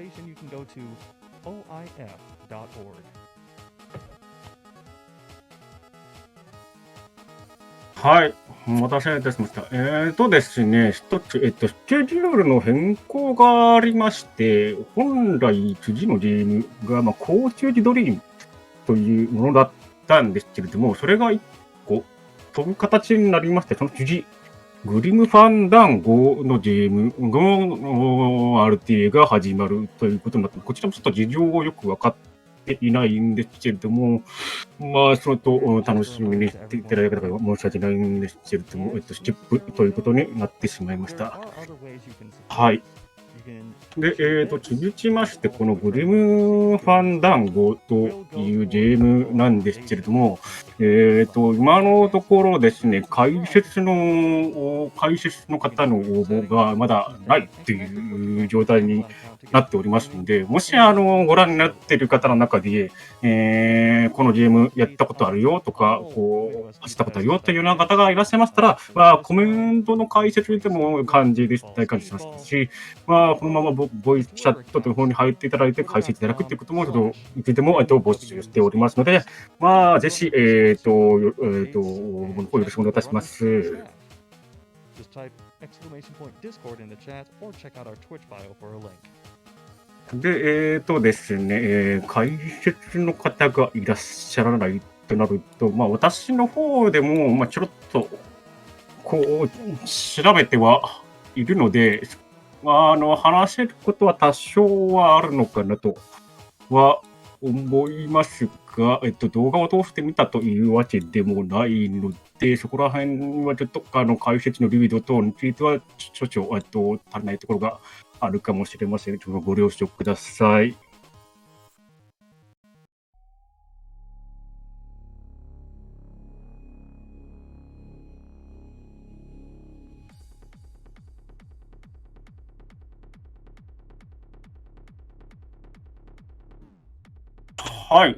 information, you can go to oif.org. はい、お待たせいたしました。ですね、一つ、スケジュールの変更がありまして、本来、次のゲームが、高級時ドリームというものだったんですけれども、それが一個飛ぶ形になりまして、その次、グリムファンダンゴのゲームの RTA が始まるということになって、こちらもちょっと事情をよく分かっていないんですけれども、それと楽しみにしていただいた方が申し訳ないんですけれども、スキップということになってしまいました。はい。で、続きまして、このグリムファンダンゴというゲームなんですけれども、今のところですね、解説の方の応募がまだないという状態になっておりますので、もしご覧になっている方の中で、このゲームやったことあるよとか、走ったことあるよというような方がいらっしゃいましたら、コメントの解説でも大感じしますし、このままボイスチャットという方に入っていただいて解説いただくということも、いつでも募集しておりますので、ぜひ、応募の方よろしくお願いいたします。Just type !Discord in the chat or check out our Twitch bio for a link. で、ですね、解説の方がいらっしゃらないとなると、私の方でも、ちょろっと、調べてはいるので、話せることは多少はあるのかなとは思いますが、動画を通して見たというわけでもないので、そこら辺はちょっと解説のリード等については少々足りないところがあるかもしれません。ちょっとご了承ください。はい、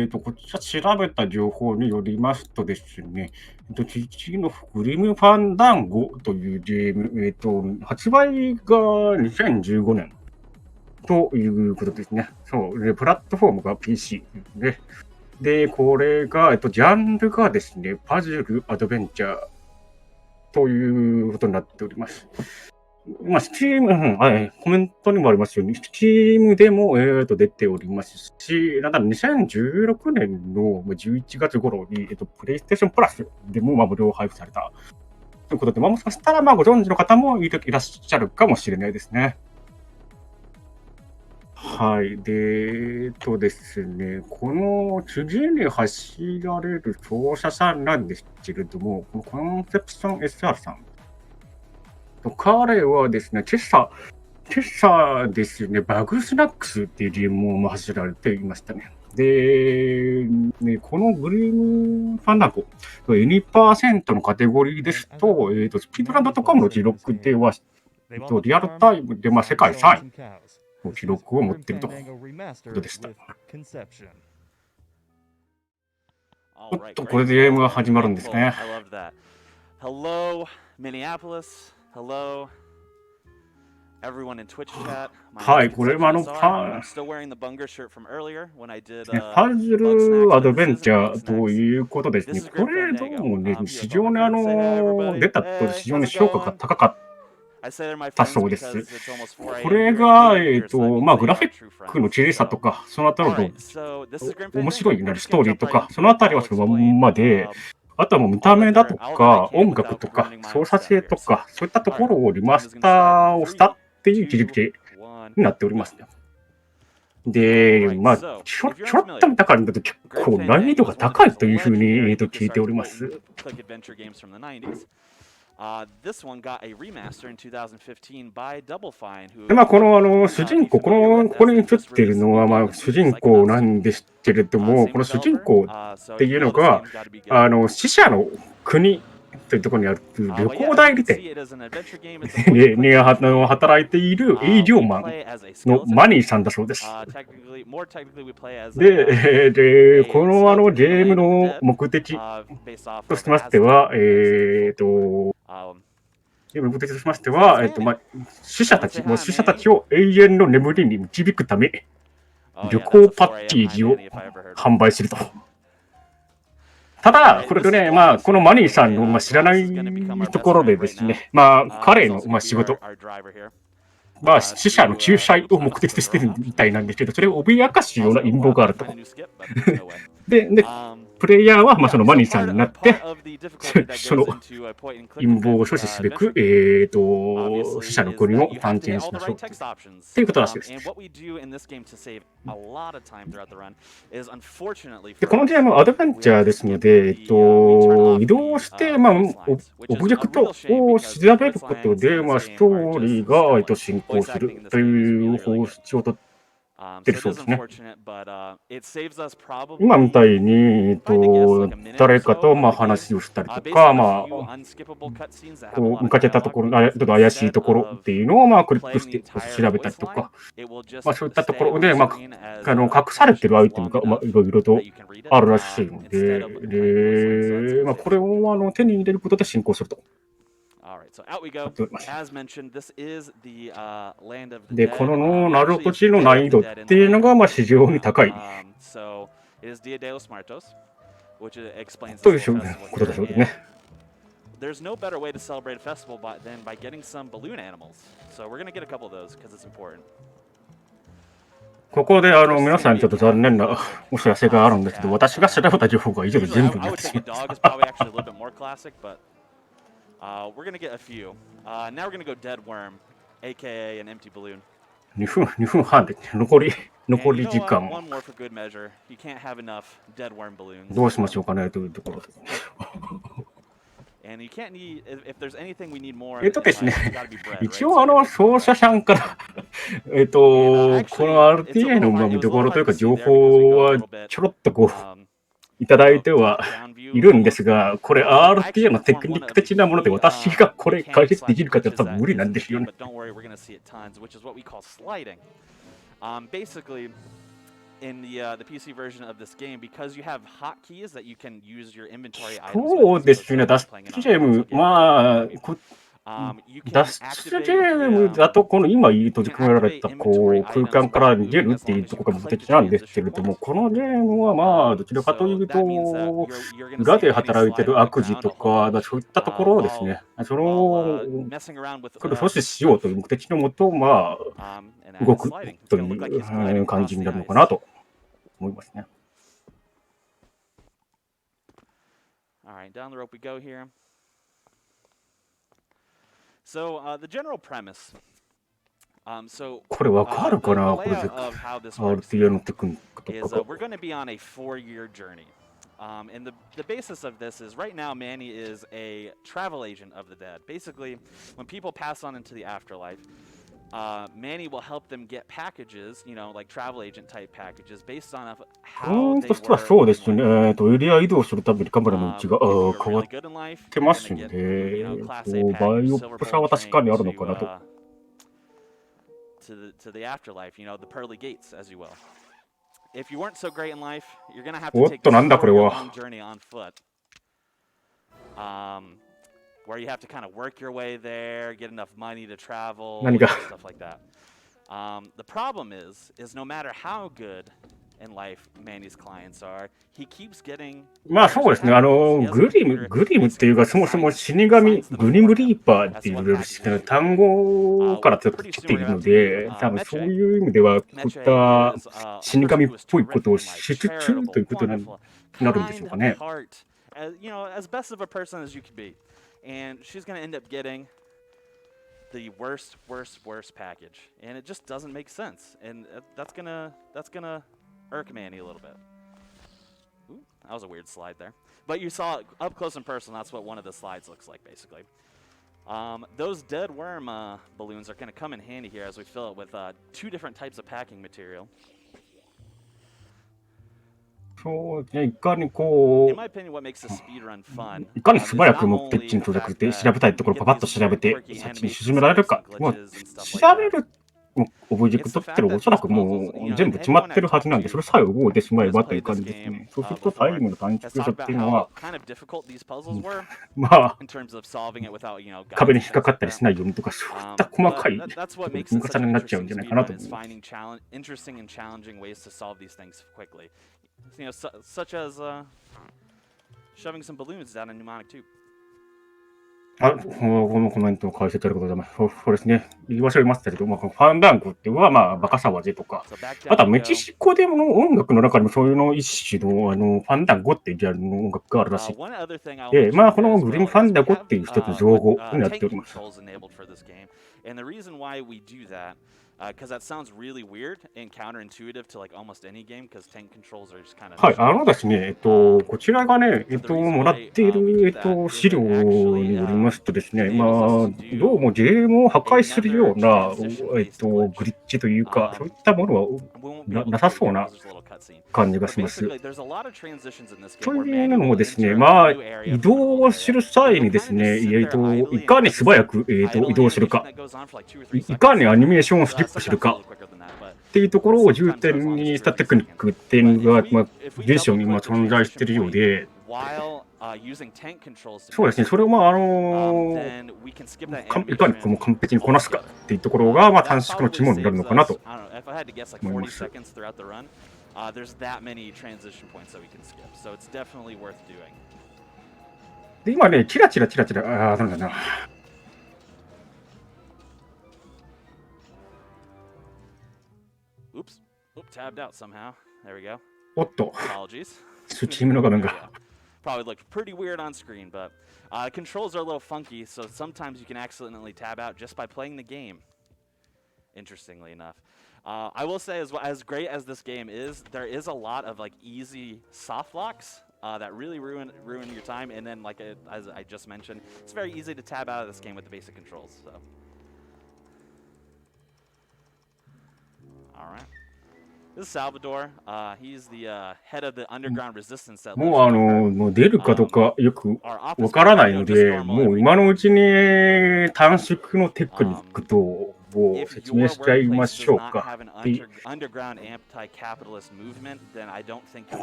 こちら調べた情報によりますとですね、次のグリムファンダンゴというゲーム、発売が2015年ということですね。そうで、プラットフォームが PC で、これが、ジャンルがですね、パズルアドベンチャーということになっております。Steam、コメントにもありますように、Steam でも、出ておりますし、なんだ2016年の11月頃に、PlayStation プラスでも無料配布されたということで、もしかしたらご存知の方もいらっしゃるかもしれないですね。はい。ですね、この次に走られる奏者さんなんですけれども、このコンセプション SR さん。彼はですね、今朝ですね、バグスナックスっていうゲームを走られていましたね。で、このグリーンファンダンゴ、2% のカテゴリーですと、スピードラン.com の記録では、リアルタイムで世界3位の記録を持っているということでした。おっと、これでゲームが始まるんですね。Hello, Minneapolis. Hello, everyone in Twitch chat. はい、これはI'm still wearing the Bunger shirt from earlier when I did パズルアドベンチャーということですね。これどうもね、非常に出たと非常に評価が高かったそうです。これが、グラフィックの綺麗さとか、そのあたりの面白いストーリーとか、そのあたりはそのまんまで、あとはもう見た目だとか、音楽とか、操作性とか、そういったところをリマスターをしたっていう切り口になっております。で、ちょっと見た感じだと結構難易度が高いというふうに聞いております。で、この主人公、ここに映っているのは主人公なんですけれども、この主人公っていうのが、死者の国というところにある旅行代理店に働いている営業マンのマニーさんだそうです。で、このゲームの目的としましては、ゲームの目的としましては、死者たちを永遠の眠りに導くため、旅行パッケージを販売すると。ただ、これでね、このマニーさんの知らないところでですね、彼の仕事、死者の救済を目的としてるみたいなんですけど、それを脅かすような陰謀があると。で、プレイヤーはそのマニーさんになって、その陰謀を阻止すべく、死者の国を探検しましょうということらしいです。で、このゲームはアドベンチャーですので、移動して、オブジェクトを調べることで、ストーリーが進行するという方式をとってるそうですね。今みたいに、誰かと話をしたりとか、見かけたところ、ちょっと怪しいところっていうのをクリックして調べたりとか、そういったところで、隠されてるアイテムがいろいろとあるらしいので、これを手に入れることで進行すると。で、このナルコチの難易度っていうのが非常に高い。ということでしょうね。There's no better way to celebrate a festival than by getting some balloon animals. So we're going to get a couple of those because it's important. ここで皆さんちょっと残念なお知らせがあるんですけど、私が調べた情報が以上で全部になってしまいました。We're going to get a few. Now we're going to go dead worm, aka an empty balloon. 2分半で残り時間。One more for good measure. You can't have enough dead worm balloons. どうしましょうかねというところです。And you can't need if there's anything we need more. ですね、一応奏者さんからこの RTA の見どころというか情報はちょろっといただいてはいるんですが、これ RTA のテクニック的なもので私がこれ解説できるかって多分無理なんですよね。Basically, in the PC version of this game, because you have hotkeys that you can use your inventory items. そうですね、ダストゲーム、脱出ゲームだと、この今閉じ込められた空間から逃げるっていうところが目的なんですけれども、このゲームはどちらかというと、裏で働いてる悪事とか、そういったところをですね、それを阻止しようという目的のもと、動くという感じになるのかなと思いますね。Alright, down the rope we go here. So the general premise. これわかるかなこれで RTA のテクニックとか。We're going to be on a 4-year journey. And the basis of this is right now Manny is a travel agent of the dead. Basically, when people pass on into the afterlife, Manny will help them get packages, like travel agent type packages based on how they としてはそうですね。エリア移動するたびにカメラの位置が変わってますので、バイオプサは確かにあるのかなと。To the afterlife, the pearly gates, as you will. If you weren't so great in life, you're gonna have to take a long journey on foot. Where you have to kind of work your way there, get enough money to travel, stuff like that. The problem is no matter how good in life Manny's clients are, he keeps getting. そうですね。グリムっていうか、そもそも死神、グリムリーパーっていう単語からちょっと来ているので、多分そういう意味では、こういった死神っぽいことをしつつということになるんでしょうかね。As best of a person as you could be. And she's going to end up getting the worst package. And it just doesn't make sense. And that's gonna irk Manny a little bit. Ooh, that was a weird slide there. But you saw it up close and personal. That's what one of the slides looks like, basically. Those dead worm balloons are going to come in handy here as we fill it with 2 different types of packing material. そうですね、いかに素早く目的地に到着して調べたいところをパパッと調べて、そっちに進められるか。調べるオブジェクトってのはおそらくもう全部決まってるはずなんで、それさえ覚えてしまえばという感じですね。そうするとタイムの短縮さっていうのは、まあ、壁に引っかかったりしないようにとか、そういった細かい積み重ねになっちゃうんじゃないかなと思います。Shoving some balloons down a mnemonic tube. このコメントを返していただくことでございます。そうですね。言い忘れましたけど、ファンダンゴっていうのは、バカ騒ぎとか、あとはメキシコでの音楽の中にもそういうの一種の、ファンダンゴっていうジャンルの音楽があるらしい。で、このグリーンファンダンゴっていう一つの造語になっております。And the reason why we do that, because that sounds really weird and counterintuitive to like almost any game, because tank controls are just kind of. はい、ですね、こちらがね、もらっている、資料によりますとですね、どうもゲームを破壊するような、グリッチというか、そういったものはなさそうな感じがします。というのもですね、移動する際にですね、いかに素早く、移動するか、いかにアニメーションをスキップするかっていうところを重点にしたテクニックっていうのが、随所に存在しているようで、そうですね、それをいかに完璧にこなすかっていうところが、短縮の肝になるのかなと思います。で、今ね、チラチラ、なんだな。おっと、スチームの画面が。Probably looked pretty weird on screen, but controls are a little funky, so sometimes you can accidentally tab out just by playing the game. Interestingly enough, I will say, as great as this game is, there is a lot of like easy soft locks that really ruin your time. And then, as I just mentioned, it's very easy to tab out of this game with the basic controls. So, all right. This is Salvador. He's the head of the underground resistance that lives もう出るかどうかよくわからないので、もう今のうちに短縮のテクニックとを説明しちゃいましょうか。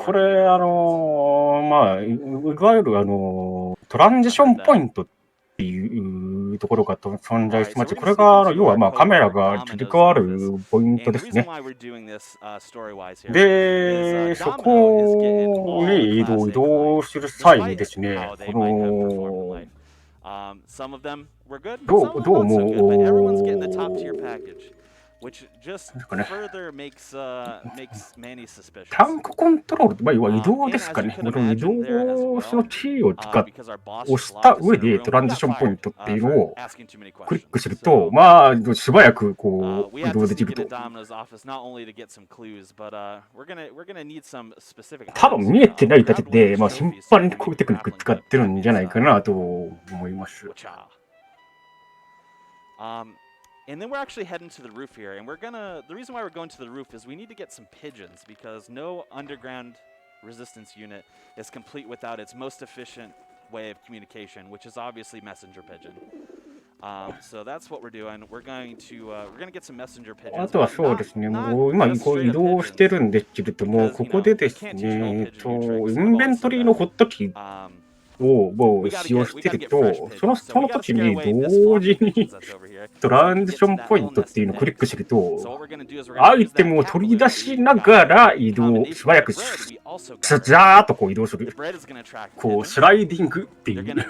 これ、いわゆるトランジションポイントっていうところが存在してまして、これが要はカメラが切り替わるポイントですね。で、そこに移動する際にですね、どうも、タンクコントロール、要は移動ですかね。この移動のキーを押した上でトランジションポイントっていうのをクリックすると、素早く移動できると。多分見えてないだけで、頻繁にこういうテクニック使ってるんじゃないかなと思います。And then we're actually heading to the roof here, and the reason why we're going to the roof is we need to get some pigeons, because no underground resistance unit is complete without its most efficient way of communication, which is obviously messenger pigeon. So that's what we're doing. We're going to get some messenger pigeons. あとはそうですね、もう今移動してるんですけれども、ここでですね、インベントリーのホットキーを使用してると、その時に同時にトランジションポイントっていうのをクリックすると、アイテムを取り出しながら素早くザーッと移動する。スライディングっていうテク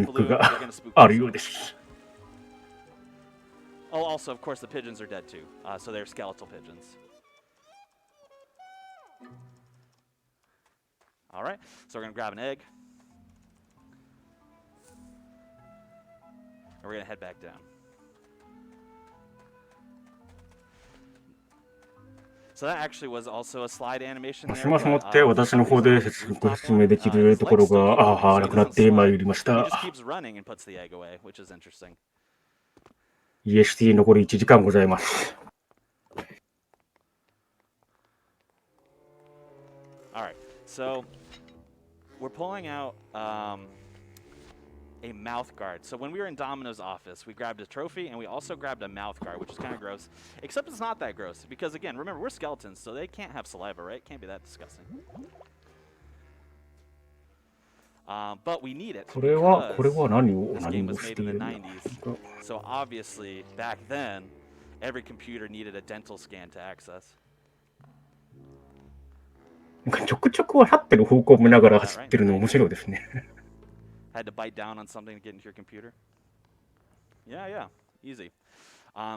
ニックがあるようです。Oh, also, of course, the pigeons are dead too. So they're skeletal pigeons. All right, so we're going to grab an egg. And we're going to head back down. So that actually was also a slide animation. しますので、私の方で説明できるところがなくなってまいりました。EST 残り1時間ございます。All right, so we're pulling out a mouth guard. So when we were in Domino's office, we grabbed a trophy and we also grabbed a mouth guard, which is kind of gross. Except it's not that gross because, again, remember, we're skeletons, so they can't have saliva, right? Can't be that disgusting. But we need it これは because 何を this 何 game を was し made てい in る the んだ 90s. So obviously, back then, every computer needed a dental scan to access. なんかちょくちょくは立ってる方向を見ながら走ってるの面白いですね。Had to bite down on something to get into your computer. Yeah, easy.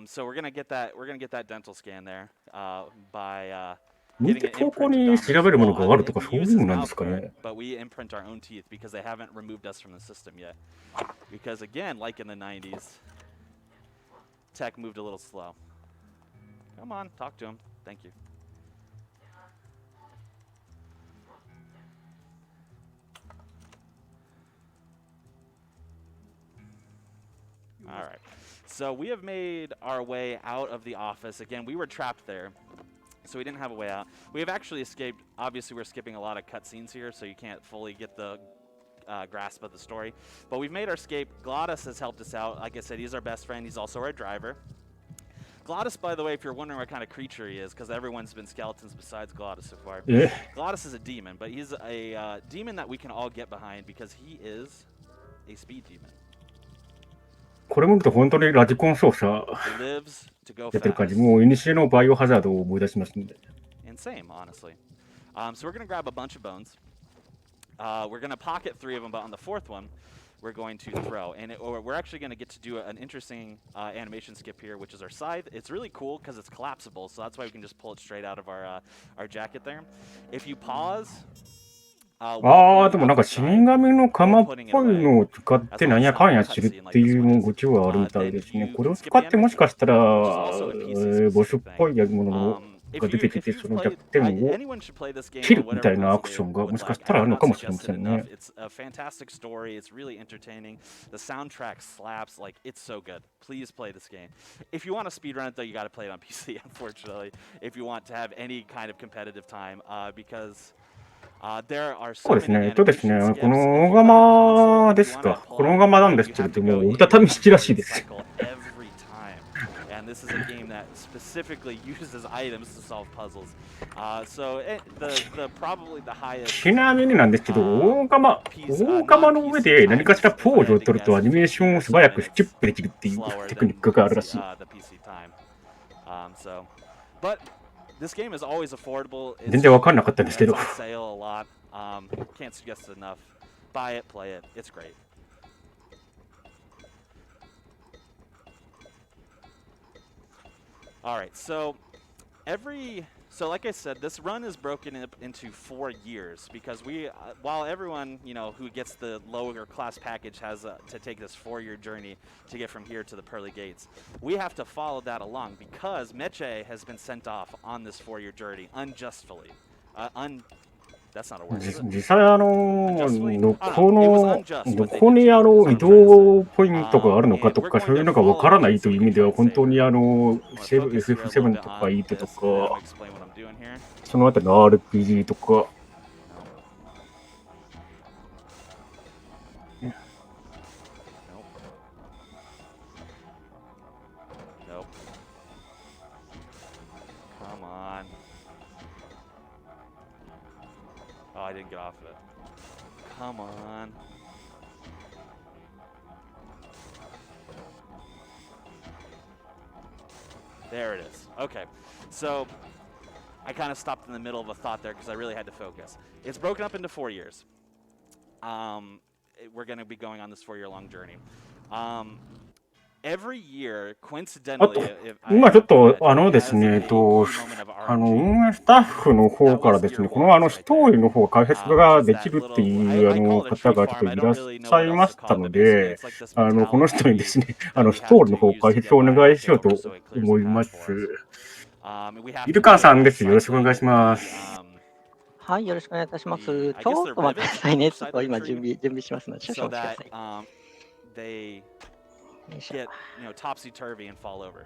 So we're gonna get that dental scan there by 向い getting て it 方向 imprinted に on 調べるもの us. があるとか We そういう use の this なんです mouth か guard, ね。but we imprint our own teeth because they haven't removed us from the system yet. Because again, like in the 90s, tech moved a little slow. Come on, talk to him. Thank you. All right. So we have made our way out of the office. Again, we were trapped there, so we didn't have a way out. We have actually escaped. Obviously, we're skipping a lot of cutscenes here, so you can't fully get the grasp of the story. But we've made our escape. Glottis has helped us out. Like I said, he's our best friend. He's also our driver. Glottis, by the way, if you're wondering what kind of creature he is, because everyone's been skeletons besides Glottis so far. え Glottis is a demon, but he's a demon that we can all get behind because he is a speed demon. これ見ると本当にラジコン操作 He lives to go やってる感じ。 fast. もうイニシエのバイオハザードを思い出しますんで。 And same, honestly. So we're going to grab a bunch of bones. We're going to pocket 3 of them, but on the 4th one, we're going to throw. And we're actually going to get to do an interesting animation skip here, which is our scythe. It's really cool because it's collapsible, so that's why we can just pull it straight out of our jacket there. If you pause... ああ、でもなんか死神の鎌っぽいのを使ってなんやかんやするっていうもごちはあるみたいですね。これを使ってもしかしたら、ボスっぽいものが出てきて、その弱点を切るみたいなアクションがもしかしたらあるのかもしれませんね。It's a fantastic story. It's really entertaining. The soundtrack slaps. Like, it's so good. Please play this game. If you want to speedrun it, though, you got to play it on PC, unfortunately, if you want to have any kind of competitive time, because... そうですね。ですね。この大釜ですか。この大釜なんですけれども、折りたたみ式らしいです。And this is a game that specifically uses items to solve puzzles. So probably the highest. ちなみになんですけど、大釜の上で何かしらポーズを取るとアニメーションを素早くキュップできるっていうテクニックがあるらしい。This game is always affordable. 全然わかんなかったんですけど。 It's on sale a lot. Can't suggest it enough. Buy it, play it. It's great. All right, so like I said, this run is broken up into 4 years because while everyone, who gets the lower class package has to take this 4-year journey to get from here to the Pearly Gates, we have to follow that along because Meche has been sent off on this 4-year journey unjustly. That's not a word. 実際どこに移動ポイントがあるのかとかそういうのがわからないという意味では本当にFF7 とか8とかそのあたりの RPG とか。Oh, I didn't get off of it. Come on. There it is. Okay. So I kind of stopped in the middle of a thought there because I really had to focus. It's broken up into 4 years. We're going to be going on this 4-year-long journey. Every year, coincidentally, 今ちょっとですね、運営スタッフの方からですね、このストーリーの方解説ができるっていう方がちょっといらっしゃいましたので、この人にですね、ストーリーの方解説をお願いしようと思います。イルカンさんです。よろしくお願いします。はい、よろしくお願いいたします。ちょっと待ってくださいね。ちょっと今準備しますので、少々お待ちください。get topsy-turvy and fall over.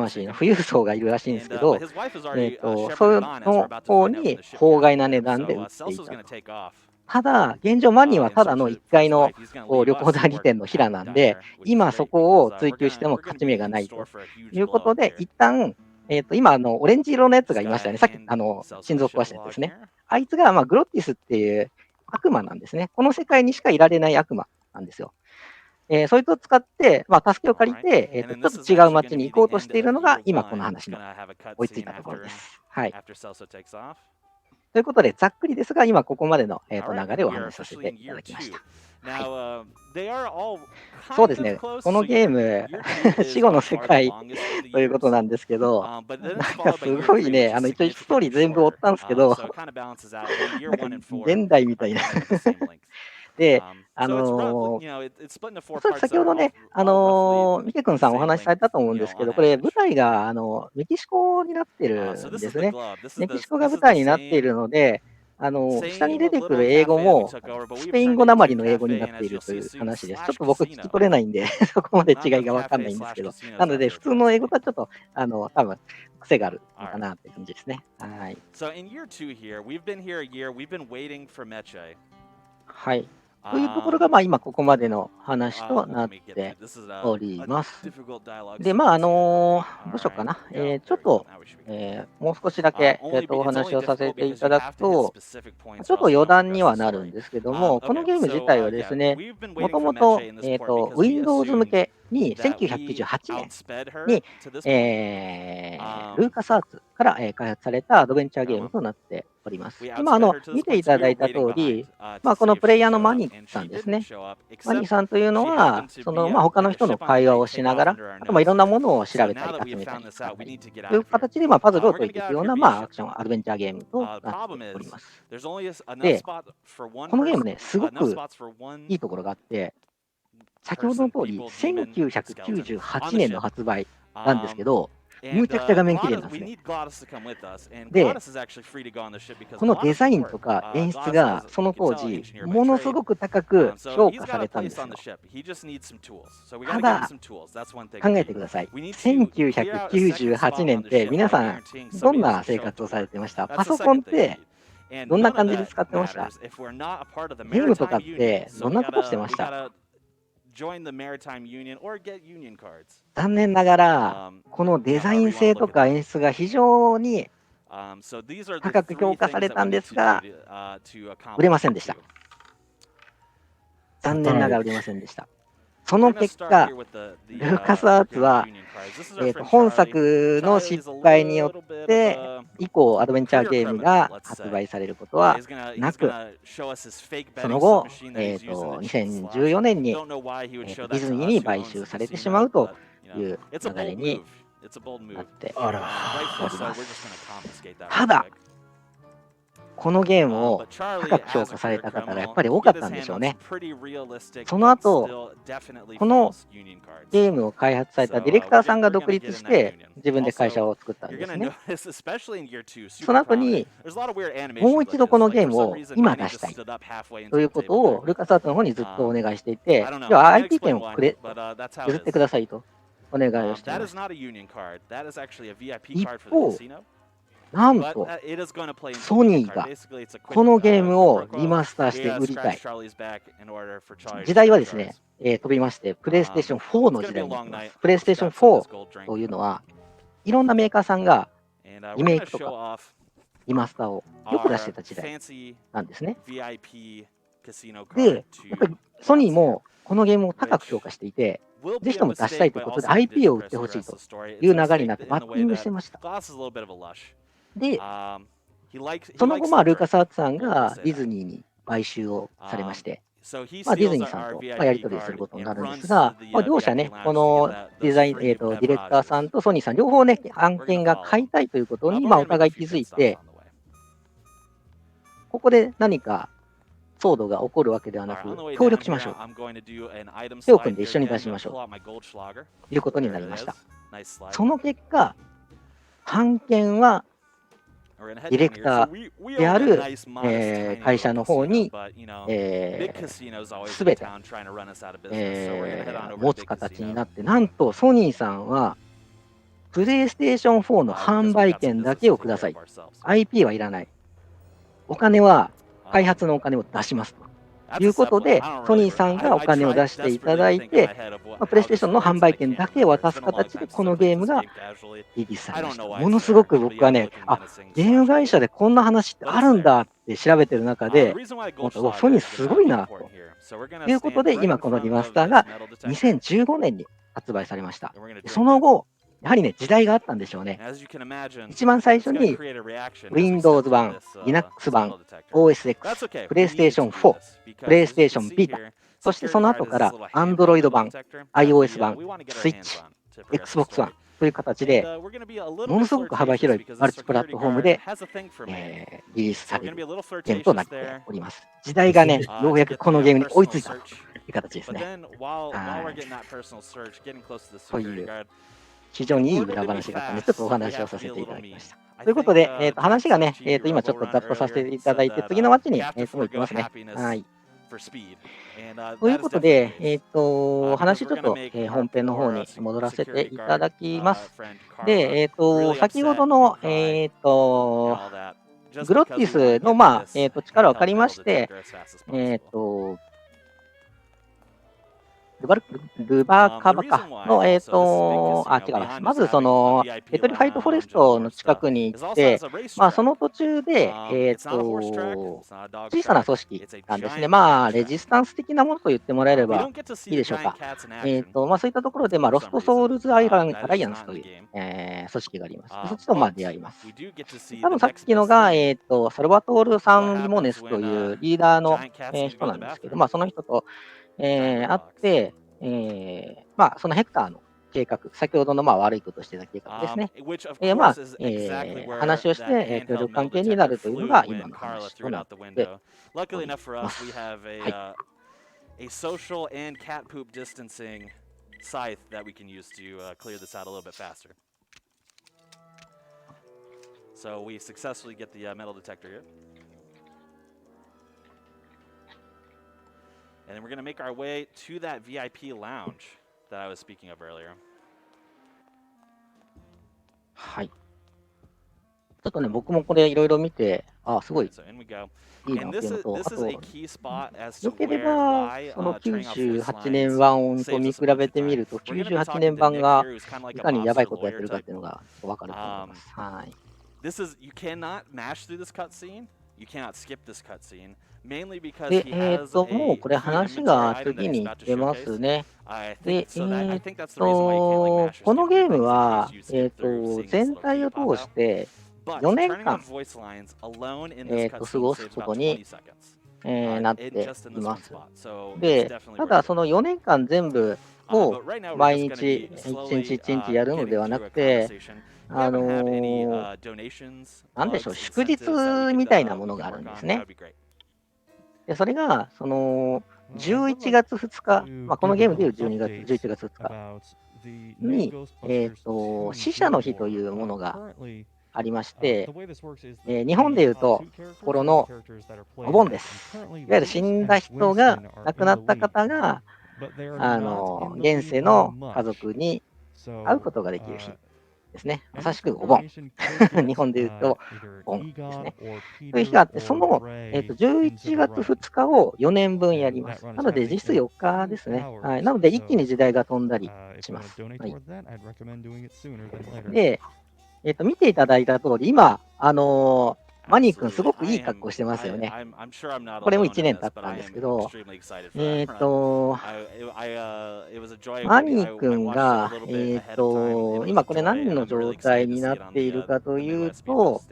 魂の富裕層がいるらしいんですけど、そういうの方に法外な値段で売っていたと。ただ、現状マニーはただの1階の旅行代理店の平なんで、今そこを追求しても勝ち目がないということで、一旦、今オレンジ色のやつがいましたよね。さっき、心臓壊したやつですね。あいつが、グロッティスっていう悪魔なんですね。この世界にしかいられない悪魔なんですよ。そいつを使って、助けを借りて、ちょっと違う街に行こうとしているのが、今この話の追いついたところです。はい。ということで、ざっくりですが、今ここまでの、流れをお話しさせていただきました。はい、そうですね、このゲーム、死後の世界ということなんですけど、なんかすごいね、一応ストーリー全部追ったんですけど、なんか現代みたいな。で、先ほどね、ミケ君さんお話しされたと思うんですけど、これ、舞台がメキシコになってるんですね。メキシコが舞台になっているので、下に出てくる英語も、スペイン語なまりの英語になっているという話です。ちょっと僕聞き取れないんで、そこまで違いがわかんないんですけど、なので、普通の英語とはちょっと、多分癖があるのかなって感じですね。はい。So in year 2 here, we've been here a year. We've been waiting for Meche. はい。というところが、今ここまでの話となっております。で、どうしようかな。ちょっと、もう少しだけ、お話をさせていただくと、ちょっと余談にはなるんですけども、このゲーム自体はですね、もともと、Windows 向けに1998年に、ルーカスアーツから、開発されたアドベンチャーゲームとなっております。今、見ていただいた通り、このプレイヤーのマニさんですね。マニさんというのは、他の人の会話をしながら、あといろんなものを調べたり集めたりしたりという形で、パズルを解いていくような、アクションアドベンチャーゲームとなっております。で、このゲームね、すごくいいところがあって、先ほどの通り、1998年の発売なんですけど、むちゃくちゃ画面綺麗なんですね。で、このデザインとか演出がその当時、ものすごく高く評価されたんですよ。ただ、考えてください。1998年って皆さん、どんな生活をされてました？パソコンってどんな感じで使ってました？ゲームとかってどんなことしてました？残念ながら、このデザイン性とか演出が非常に高く評価されたんですが、売れませんでした。残念ながら売れませんでした。その結果、ルーカスアーツは、本作の失敗によって以降アドベンチャーゲームが発売されることはなく、その後、2014年に、ディズニーに買収されてしまうという流れになっております。ただ、このゲームを高く評価された方がやっぱり多かったんでしょうね。その後、このゲームを開発されたディレクターさんが独立して自分で会社を作ったんですね。その後にもう一度このゲームを今出したいということをルーカスアーツの方にずっとお願いしていて、では IP 権を譲ってくださいとお願いをしていました。一方、なんと、ソニーがこのゲームをリマスターして売りたい。時代はですね、飛びまして、プレイステーション4の時代になります。プレイステーション4というのは、いろんなメーカーさんがリメイクとかリマスターをよく出してた時代なんですね。で、やっぱりソニーもこのゲームを高く評価していて、ぜひとも出したいということで IP を売ってほしいという流れになってバッティングしてました。で、その後、ルーカスアーツさんがディズニーに買収をされまして、ディズニーさんとやり取りをすることになるんですが、両者ね、このディレクターさんとソニーさん、両方ね、案件が買いたいということに、お互い気づいて、ここで何か騒動が起こるわけではなく、協力しましょう。手を組んで一緒に出しましょう。ということになりました。その結果、版権はディレクターである、会社の方に、すべて、持つ形になって、なんとソニーさんは、プレイステーション4の販売権だけをください。IP はいらない。お金は、開発のお金を出しますと。いうことで、ソニーさんがお金を出していただいて、プレイステーションの販売権だけ渡す形で、このゲームがリリースされました。ものすごく僕はね、ゲーム会社でこんな話ってあるんだって調べてる中で、ソニーすごいなと。いうことで、今このリマスターが2015年に発売されました。その後、やはりね、時代があったんでしょうね。一番最初に Windows 版、Linux 版、OS X、PlayStation 4、PlayStation Vita、そしてその後から Android 版、iOS 版、Switch、Xbox One という形で、ものすごく幅広いマルチプラットフォームで、リリースされるゲームとなっております。時代がね、ようやくこのゲームに追いついたという形ですね。という非常にいい裏話があったので、ちょっとお話をさせていただきました。ということで、話がね、今ちょっとざっとさせていただいて、次のマッチに、もう行きますね。はい。ということで、話ちょっと、本編の方に戻らせていただきます。で、先ほどの、グロッティスの、力を借りまして、ルバカバカの、違うわ。まず、ペトリファイトフォレストの近くに行って、その途中で、小さな組織なんですね。レジスタンス的なものと言ってもらえればいいでしょうか。そういったところで、ロストソウルズアイアンスという、組織があります。そっちと出会います。多分さっきのが、サルバトール・サン・リモネスというリーダーの、人なんですけど、その人と、会って、そのヘクターの計画、先ほどの悪いことをしてた計画ですね。話をして、協力関係になるというのが今の話となっております。はい。A social and cat poop distancing scythe that we can use to clear this out a little bit faster. So we successfully get the metal detector here. And then we're going to make our way to that VIP lounge that I was speaking of earlier. はい。ちょっとね、僕もこれいろいろ見て、すごいいいなっていうのと、あと、よければ、その98年版と見比べてみると、98年版がいかにやばいことをやってるかっていうのがわかると思います。はい。You cannot mash through this cutscene. You cannot skip this cutscene. で、もうこれ話が次に出ますね。で、このゲームは、全体を通して4年間、過ごすことに、なっています。で、ただその4年間全部を毎日、1日1日やるのではなくて、なんでしょう、祝日みたいなものがあるんですね。でそれが、11月2日、このゲームでいう11月2日に、死者の日というものがありまして、日本でいうと、頃のお盆です。いわゆる死んだ人が、亡くなった方が、現世の家族に会うことができる日ですね。まさしくお盆。日本で言うと、お盆ですね。という日があって、その、11月2日を4年分やります。なので、実質4日ですね。はい。なので、一気に時代が飛んだりします。はい、で、見ていただいた通り、今、マニー君すごくいい格好してますよね。これも1年経ったんですけど、マニー君が、今これ何の状態になっているかというと、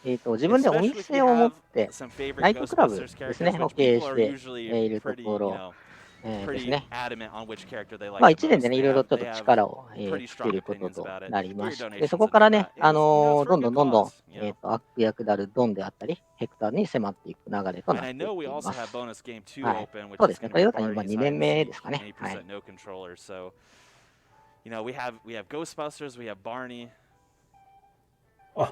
自分でお店を持って、ナイトクラブですね、を経営しているところ。ですね。1年でね、いろいろちょっと力をつけることとなりまして、そこからね、どんどん、悪役であるドンであったり、ヘクターに迫っていく流れとなっていきます。はい。そうですね、これだと今2年目ですかね。はい。す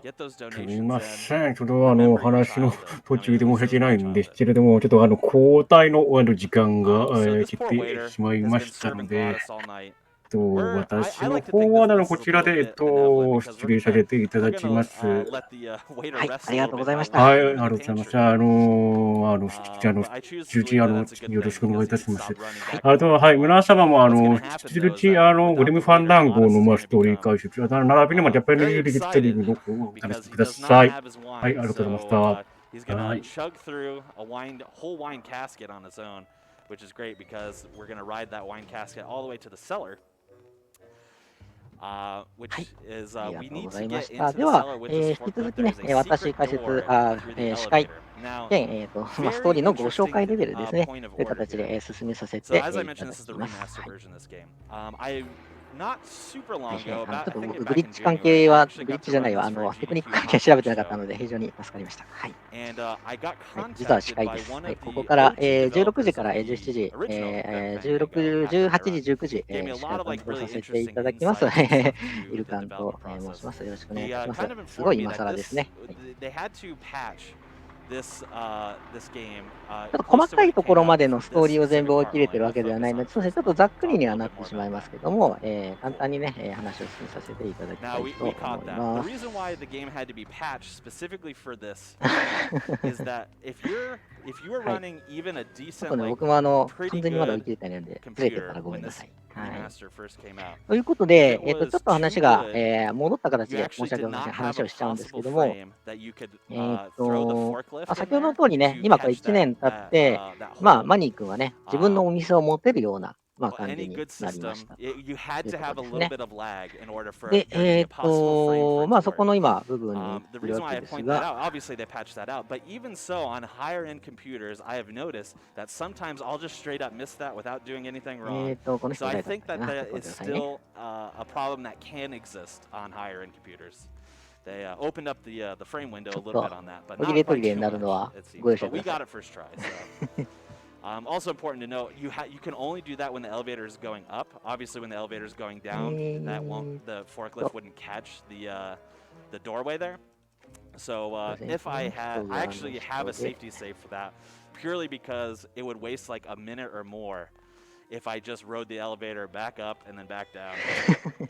みません。ちょっと話の途中で申し訳ないんですけれども、ちょっと交代の時間が来てしまいましたので、私の方はこちらで失礼させていただきます。はい、ありがとうございました。はい、ありがとうございました。中止よろしくお願いいたします。あとは、はい、皆様も引き続きグリムファンダンゴのストーリー解説、並びにジャパニーズリジストリームの方をお試しください。はい、ありがとうございました。はい。Which is great because we're going to ride that wine casket all the way to the cellar. Which is we need to get into the cellar with this forklift. 引き続きね、私解説、司会兼、ストーリーのご紹介レベルですね、という形で進めさせていただきます。ちょっと僕、グリッチ関係は、グリッチじゃないわ、テクニック関係調べてなかったので、非常に助かりました。はい。実は司会です。はい、ここから、16時から17時、18時、19時、司会を担当させていただきます。イルカンと申します。よろしくお願いします。すごい今更ですね。はいっと細かいところまでのストーリーを全部追い切れてるわけではないので、そうですね、ちょっとざっくりにはなってしまいますけども、簡単にね、話を進めさせていただきたいと思います。僕も完全にまだ追い切れてないので、ずれてたらごめんなさい。はい、ということで、ちょっと話が、戻った形で申し訳ございません。話をしちゃうんですけども、先ほどの通りね、今から1年経って、マニー君はね、自分のお店を持てるような、感じになりましたということですね。で、そこの今、部分に行ってるわけですが、この人誰だったかな、ちょっと待ってくださいね。ちょっと途切れ途切れになるのはご容赦ください。Also important to note, you can only do that when the elevator is going up. Obviously, when the elevator is going down, the forklift wouldn't catch the doorway there. So if I actually have a safety save for that, purely because it would waste like a minute or more if I just rode the elevator back up and then back down,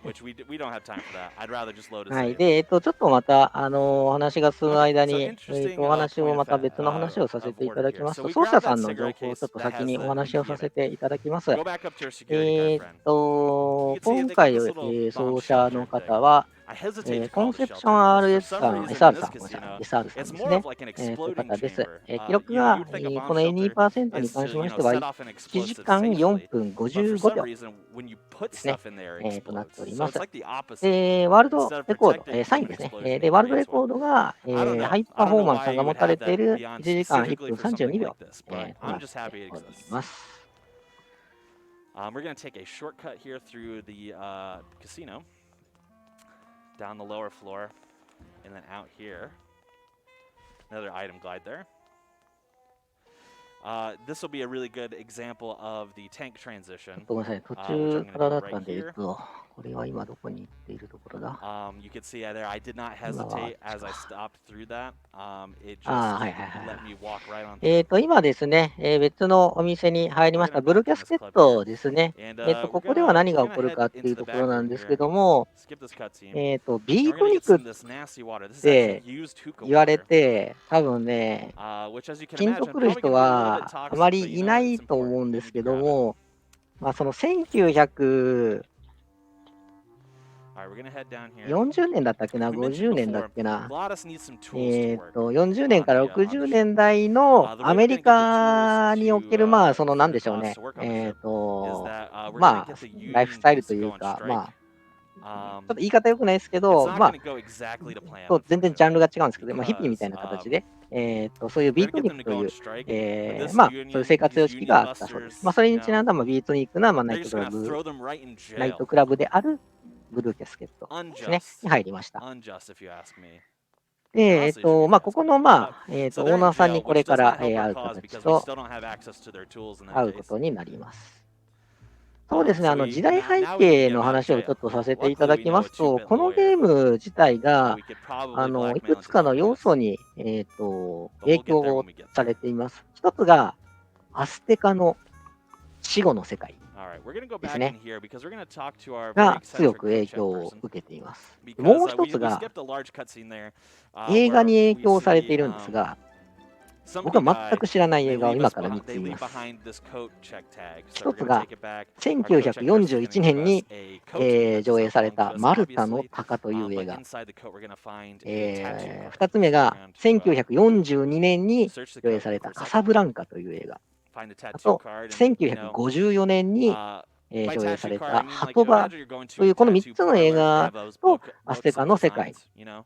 which we don't have time for that. I'd rather just load a save. はい。で、ちょっとまた、話が進む間に、お話をまた別の話をさせていただきますと、奏者さんの情報をちょっと先にお話をさせていただきます。今回、奏者の方は、コンセプション RS さん、SR さん、SR さんですね。という方です。記録が、この N2% に関しましては、1時間4分55秒ですね、となっております。ワールドレコード、3位ですね。で、ワールドレコードが、ハイパフォーマンスさんが持たれている1時間1分32秒となっております。We're going to take a shortcut here through the casino, down the lower floor, and then out here. Another item glide there. This will be a really good example of the tank transition. ごめんなさい、途中からだったんで、これは今どこに行っているところだ。You can see there, I did not hesitate as I stopped through that. It just let me walk right on through. 今ですね、別のお店に入りました、ブルーキャスケットですね。ここでは何が起こるかっていうところなんですけども、ビート肉って言われて、多分ね、ピンとくる人はあまりいないと思うんですけども、その1940年だったっけな、50年だっけな、40年から60年代のアメリカにおける、そのなんでしょうね、ライフスタイルというか、ちょっと言い方良くないですけど、全然ジャンルが違うんですけど、ヒッピーみたいな形で、そういうビートニックという、そういう生活様式があったそうです。それにちなんだビートニックなナイトクラブであるブルーキャスケットですね、に入りました。で、ここの、オーナーさんにこれから会う形と会うことになります。そうですね、時代背景の話をちょっとさせていただきますと、このゲーム自体が、いくつかの要素に、影響をされています。一つが、アステカの死後の世界ですね。が強く影響を受けています。もう一つが、映画に影響されているんですが、僕は全く知らない映画を今から見ています。一つが1941年に、上映されたマルタの鷹という映画。二つ目が1942年に上映されたカサブランカという映画。あと1954年に上映されたハトバというこの3つの映画とアステカの世界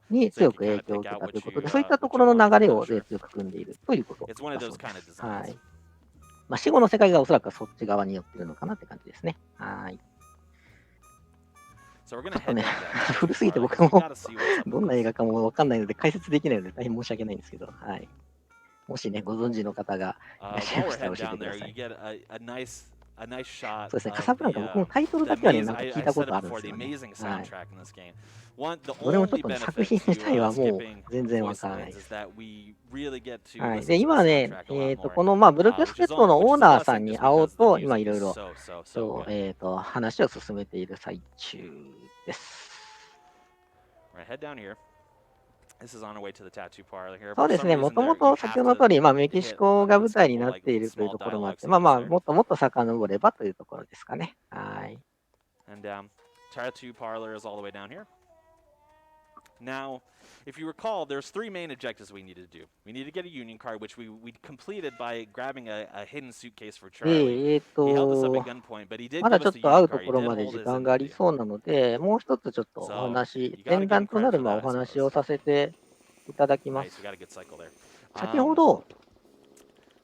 に強く影響を受けたということで、そういったところの流れを強く組んでいるということだそうです。はい。死後の世界がおそらくそっち側に寄っているのかなって感じですね。はい。ちょっとね、古すぎて僕もどんな映画かもわかんないので解説できないので大変申し訳ないんですけど、はい。もしね、ご存知の方がいらっしゃいましたら教えてください。shot そうですね、カサブランカ、僕もタイトルだけはね、なんか聞いたことあるんですよね。はい。俺もちょっとね、作品自体はもう全然わからないです。はい。で、今ね、この、まあ、ブルーキャスケットのオーナーさんに会おうと、今いろいろ、話を進めている最中です。そうですね、もともと先ほどの通り、まあ、メキシコが舞台になっているというところもあって、まあまあ、もっともっと遡ればというところですかね。はい。Now, if you recall, there's 3 main objectives we needed to do. We need to get a union card, which we completed by grabbing a hidden suitcase for Charlie. He held us up at gunpoint, but he did ま give だちょ us っ the と会 union うと card. He ころ did まで hold 時 his 間があり identity. そうなので、もう一つちょっとお So, 話、 you gotta 前 give him 段とな credit る for まあ that, お I 話を suppose. させていただきま Nice, す。 we got a good cycle there. 先ほど、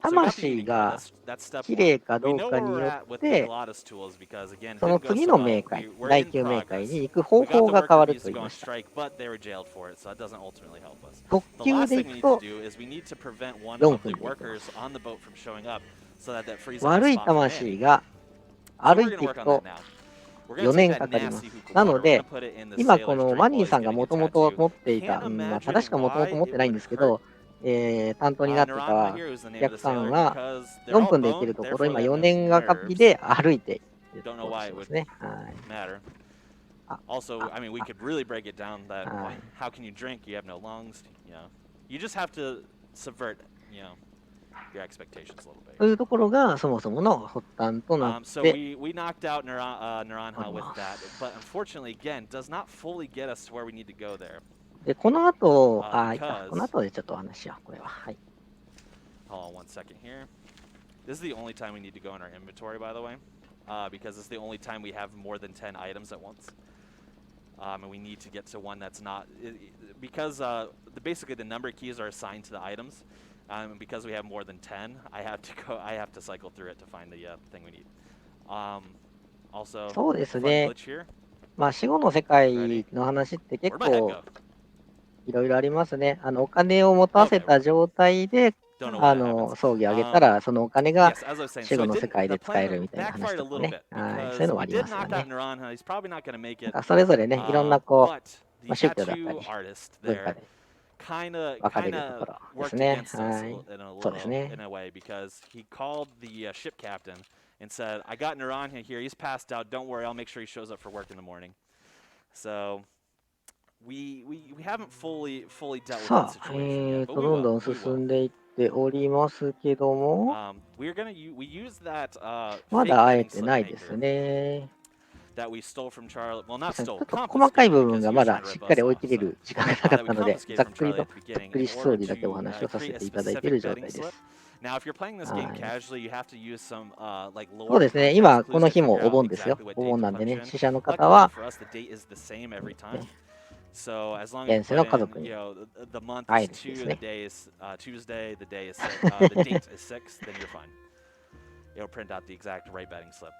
So we got the 魂 union card. が That's step 綺 1. 麗か We どう know か where に we're よ at っ with the て、 Glottis tools because, again, it その didn't go 次 so の well. 冥界、 We're 第 in 9冥界 progress. に行く方 We got 法 the が変 worker わる bees と to 言い go ま on した。 strike, but they were jailed for it, so that doesn't ultimately help us. 特 The 急 last で thing 行 we く need to と do is we need to prevent one 4 of 分 the で行きま workers す。 on the boat from showing up so that frees up a 悪い spot for Manny. 魂が So 歩 we're い going て to いく work on that と now. We're going to 4 take 年 that かかりま nasty す。 hookah なの water. We're going で、 to put it in the 今こ sailor's の drink マニー while he's さんが getting も a ともと tattoo. 持っていた、 Can't まあ、 imagine 確かもともと why 持って it ないん would ですけ hurt. ど、担当になってた Naranja here is the name お of the 客さん sailor は because they're 4 all 分で行け bone, るところ、 therefore 今 they have 4 no 年がかり nerves. で歩いていると Don't こ know ろ why し it ま would すね。はい。 matter. あ、 Also, あ、 I mean, we あ、 could really break it down that は like, い。 how can you drink? You have no lungs. You know, you just have to subvert, you know, your expectations a little bit. というところがそもそもの発端となっ So て we knocked out お Naranja り with ま that, す。 but unfortunately, again, does not fully get us to where we need to go there. で、この後、いいか、この Because 後でちょっとお話しよう、これは。はい。 hold on one second here. This is the only time we need to go in our inventory, by the way, because it's the only time we have more than 10 items at once. And we need to get to one that's not because basically the number keys are assigned to the items. Because we have more than 10, I have to cycle through it to find the thing we need. Also, そうです fun ね。 glitch here. まあ、死後の世界の話って結 Where'd my head 構 go? いろいろありますね。お金を持たせ Okay, た we're good. 状態で、Don't know why that happens. 葬儀をあげたら、そのお金が Yes, as I was saying, 死 so 後 it の世 didn't. 界 The で使え plan るみたいな話 backfired と a か little ね。 bit はい、そういう because のもあ we りま did すよ knock out ね。Naranja. He's probably not going to make なん it. かそれぞれね、いろんなこ But う、 the まあ、宗教だった tattoo り、 artist 文化 there で kind 分かれるとこ of ろです worked ね。 against は us い。 in a そうです little ね。 in a way because he called the ship captain and said, "I got Naranja here. He's passed out. Don't worry. I'll make sure he shows up for work in the morning." So we haven't fully dealt with that さあ、 situation yet, but we どん will. どん We 進 will. んでいっておりますけども、 We used that ま fake だ会え wedding て slip ないです maker ね。 that we stole from Charlie. Well, not ちょ stole, っと細かい confiscated 部分 because が he ま was だ trying to しっ rip かり us 追い切 off. れ So る時間がなかっ that we たので、 confiscated ざっ from くり Charlie と at the ざっ beginning くり in ストー order リーだけお to 話をさせ create a ていただいてい specific る状 betting 態で slip. す。 Now, if you're playing this game はい。 casually, you have to use some like そう lore で and すね、 context 今、こ clues の to 日も figure お out 盆ですよ。 exactly what お date 盆 to なんで punch ね、 in. 死者の方 Luckily は、 for us, the date is the same every time. ね、 So as long as you 現世 put の家 in, 族 you に know, the month 会え is る日です 2, the ね。 day is Tuesday, the day is the date is 6, then you're fine. It'll print out the exact right betting slip.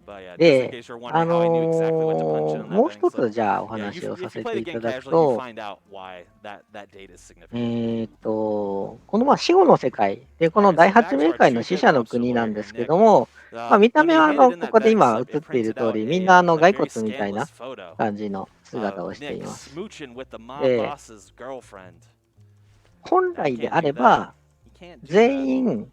But yeah, just in で、 case you're wondering how I knew exactly what to punch in on that もう betting 一 slip, つじゃあお yeah, 話をさ if you せ play て the い game ただく casually, you と、 find out why that date is significant. このまあ死後の世界で、この Alright, 第 so 8 back to 冥 our 界の two 死 good 者の mobster 国な lawyer んで here, すけ Nick. ども、まあ見た When 目 he は handed in こ that こで betting 今 slip, 映 it っている printed 通 out り、みんな a 骸 very 骨みたい scandalous な photo 感じの姿 of をしてい Nick ます。 smooching with the mob で、 boss's girlfriend. 本 Now, 来 you で can't あ do れ that. ば、 You can't do 全 that. 員、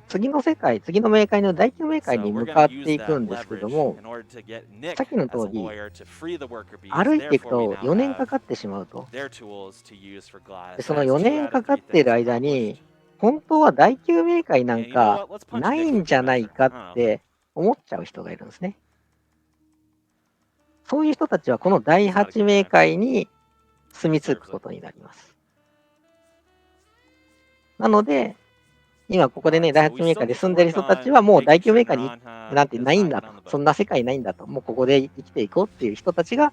次の世界、次の冥界の第9冥界 So に we're 向 going か to って use いく that んですけど leverage も、 in order to get Nick さっきの as 通 a り、 lawyer to free the worker bees. 歩いていく Therefore, we と now 4年 have かかってしまうと。 their tools to use for で、 Gladys. その That is 4 2 年 out of かか 3ってい things る間 accomplished. に、本当は第9冥界なん And you know か what? Let's punch な Nick い for んじ good ゃない measure. か I っ don't know. て思っちゃう人がいるんですね。そういう人たちはこの第 He's not a 8 good 冥 guy. 界に He 住み着 deserves く it. ことになります。なので、今ここでね、 Alright, 第 so 8 we 冥 still 界で need to 住んでる work 人たち on はもう第 making 9 sure 冥界に Naranja なんて is ないん not だ good と。 on the そ boat. んな世界ないんだと。もうここで生きていこうっていう人たちが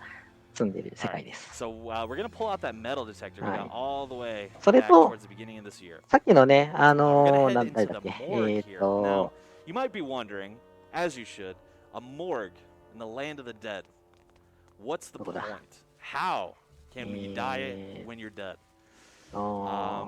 住んでいる世 Alright, 界です。 so we're going to pull out that metal detector we got Right. all the way それ back と、 towards the beginning of this year. さっきのね、We're going to な head んだ into っ the け、morgue here. Now, you might be wondering, as you should, a morgue in the land of the dead. What's the どこだ point? How can we die when you're dead? あ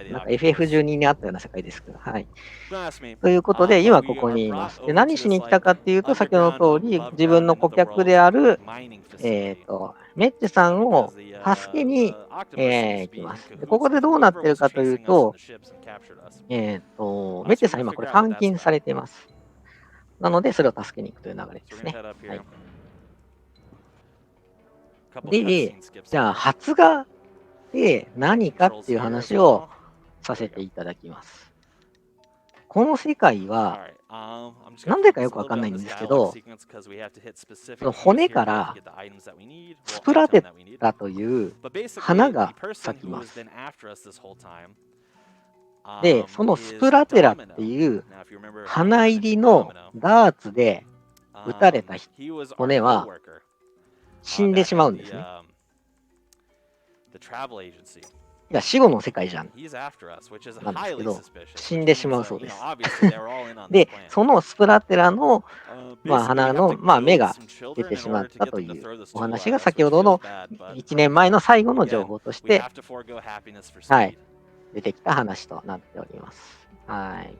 なんか FF12 にあったような世界ですけど、はい。ということで、今ここにいます。で、何しに来たかっていうと、先ほどの通り、自分の顧客である、メッチさんを助けに、行きます。で、ここでどうなってるかというと、メッチさん今これ監禁されています。なので、それを助けに行くという流れですね。はい、で、じゃあ、発芽で何かっていう話をさせていただきます。この世界は、なんでかよくわかんないんですけど、骨からスプラテッラという花が咲きます。で、そのスプラテラっていう花入りのダーツで撃たれた骨は死んでしまうんですね。いや、死後の世界じゃん。なんですけど、死んでしまうそうです。で、そのスプラテラの、花の、芽が出てしまったというお話が先ほどの1年前の最後の情報として、はい、出てきた話となっております。はい。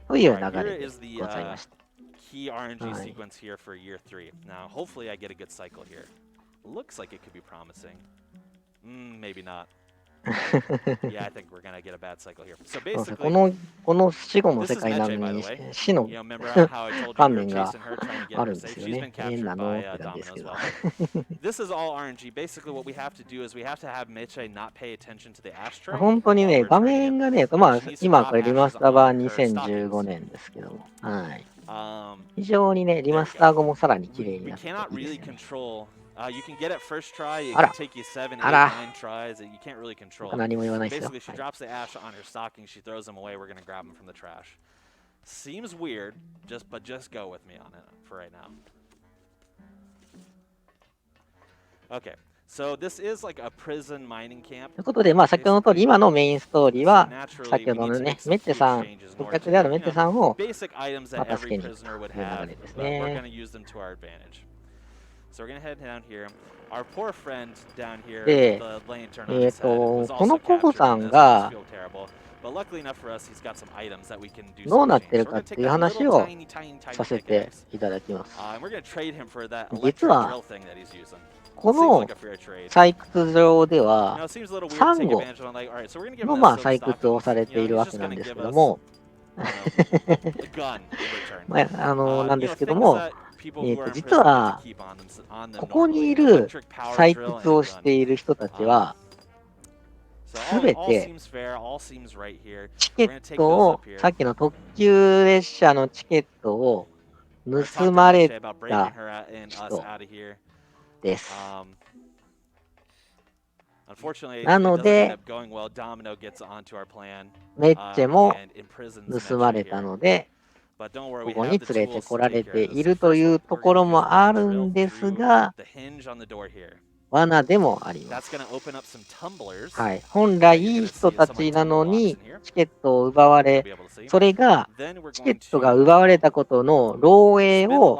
という流れでございました。Key RNG sequence here for year 3. Now, hopefully I get a good cycle here. Looks like it could be promising. Maybe not. Yeah, I think we're gonna get a bad cycle here. So basically, この死後の世界なのに死の観念があるんですよね。変なのって感じですけど。This is all RNG. Basically, what we have to do is we have to have Meche not pay attention to the ashtray. 本当にね、画面がね、今これリマスター版2015年ですけども、はい。非常にね、リマスター後もさらに綺麗になっていいですよね。You can get it first try. It can take you 7, 8, 9 tries. You can't really control it. Basically, she drops the ash on her stocking. She throws them away. We're gonna grab them from the trash. Seems weird, but just go with me on it for right now. Okay. So this is like a prison mining camp. ということで、先ほどの通り、今のメインストーリーは、先ほどのね、メッテさん、顧客であるメッテさんを、助けに行くという流れですね。So we're gonna head down here. Our poor friend down here, で、the lantern on his head, was この also 候補 captured さ in ん this. が Feels terrible. But luckily enough for us, he's got some items that we can do どう some なって change. る So か we're っ gonna ていう take that 話 little を tiny させ pickaxe. ていただきます。And we're gonna trade him for that 実 electric は drill thing that he's using. こ Seems の like a fair trade. 採掘場で Now は、 it seems a little weird to サン take ゴ advantage of. I'm like, all right, so we're gonna give him の that soap 採掘を stocking. されてい You る know, わ he's け just なん gonna です give けど us も、a gun in return. なんですけど You も、 know, things that people who are in 実 prison get は to keep on them ここ normally. にい An る electric power 採 drill 掘 and を a し gun. ている人たちは、So すべ all て seems fair, all seems right here. チケ We're gonna ッ take ト those を up、here. さっきの特急列車のチケットを We're gonna talk 盗 to まれ Meche about breaking た her and us 人 out of here. です。 Unfortunately, it なの doesn't end で、 up going well. Domino gets onto our plan メッチェも and imprisons 盗ま Meche れた here. ので、But don't worry, こ we こ have に the 連れて tools こ to ら take れ care て of this. い So ると first いう what と we're こ gonna ろ do is も we're あ gonna る drill んです through が、 the hinge on the door here. 罠でもありま That's す。 gonna open up some tumblers. はい。本来いい人たちなのに、チケットを奪われ、それが、チケットが奪われたことの漏洩を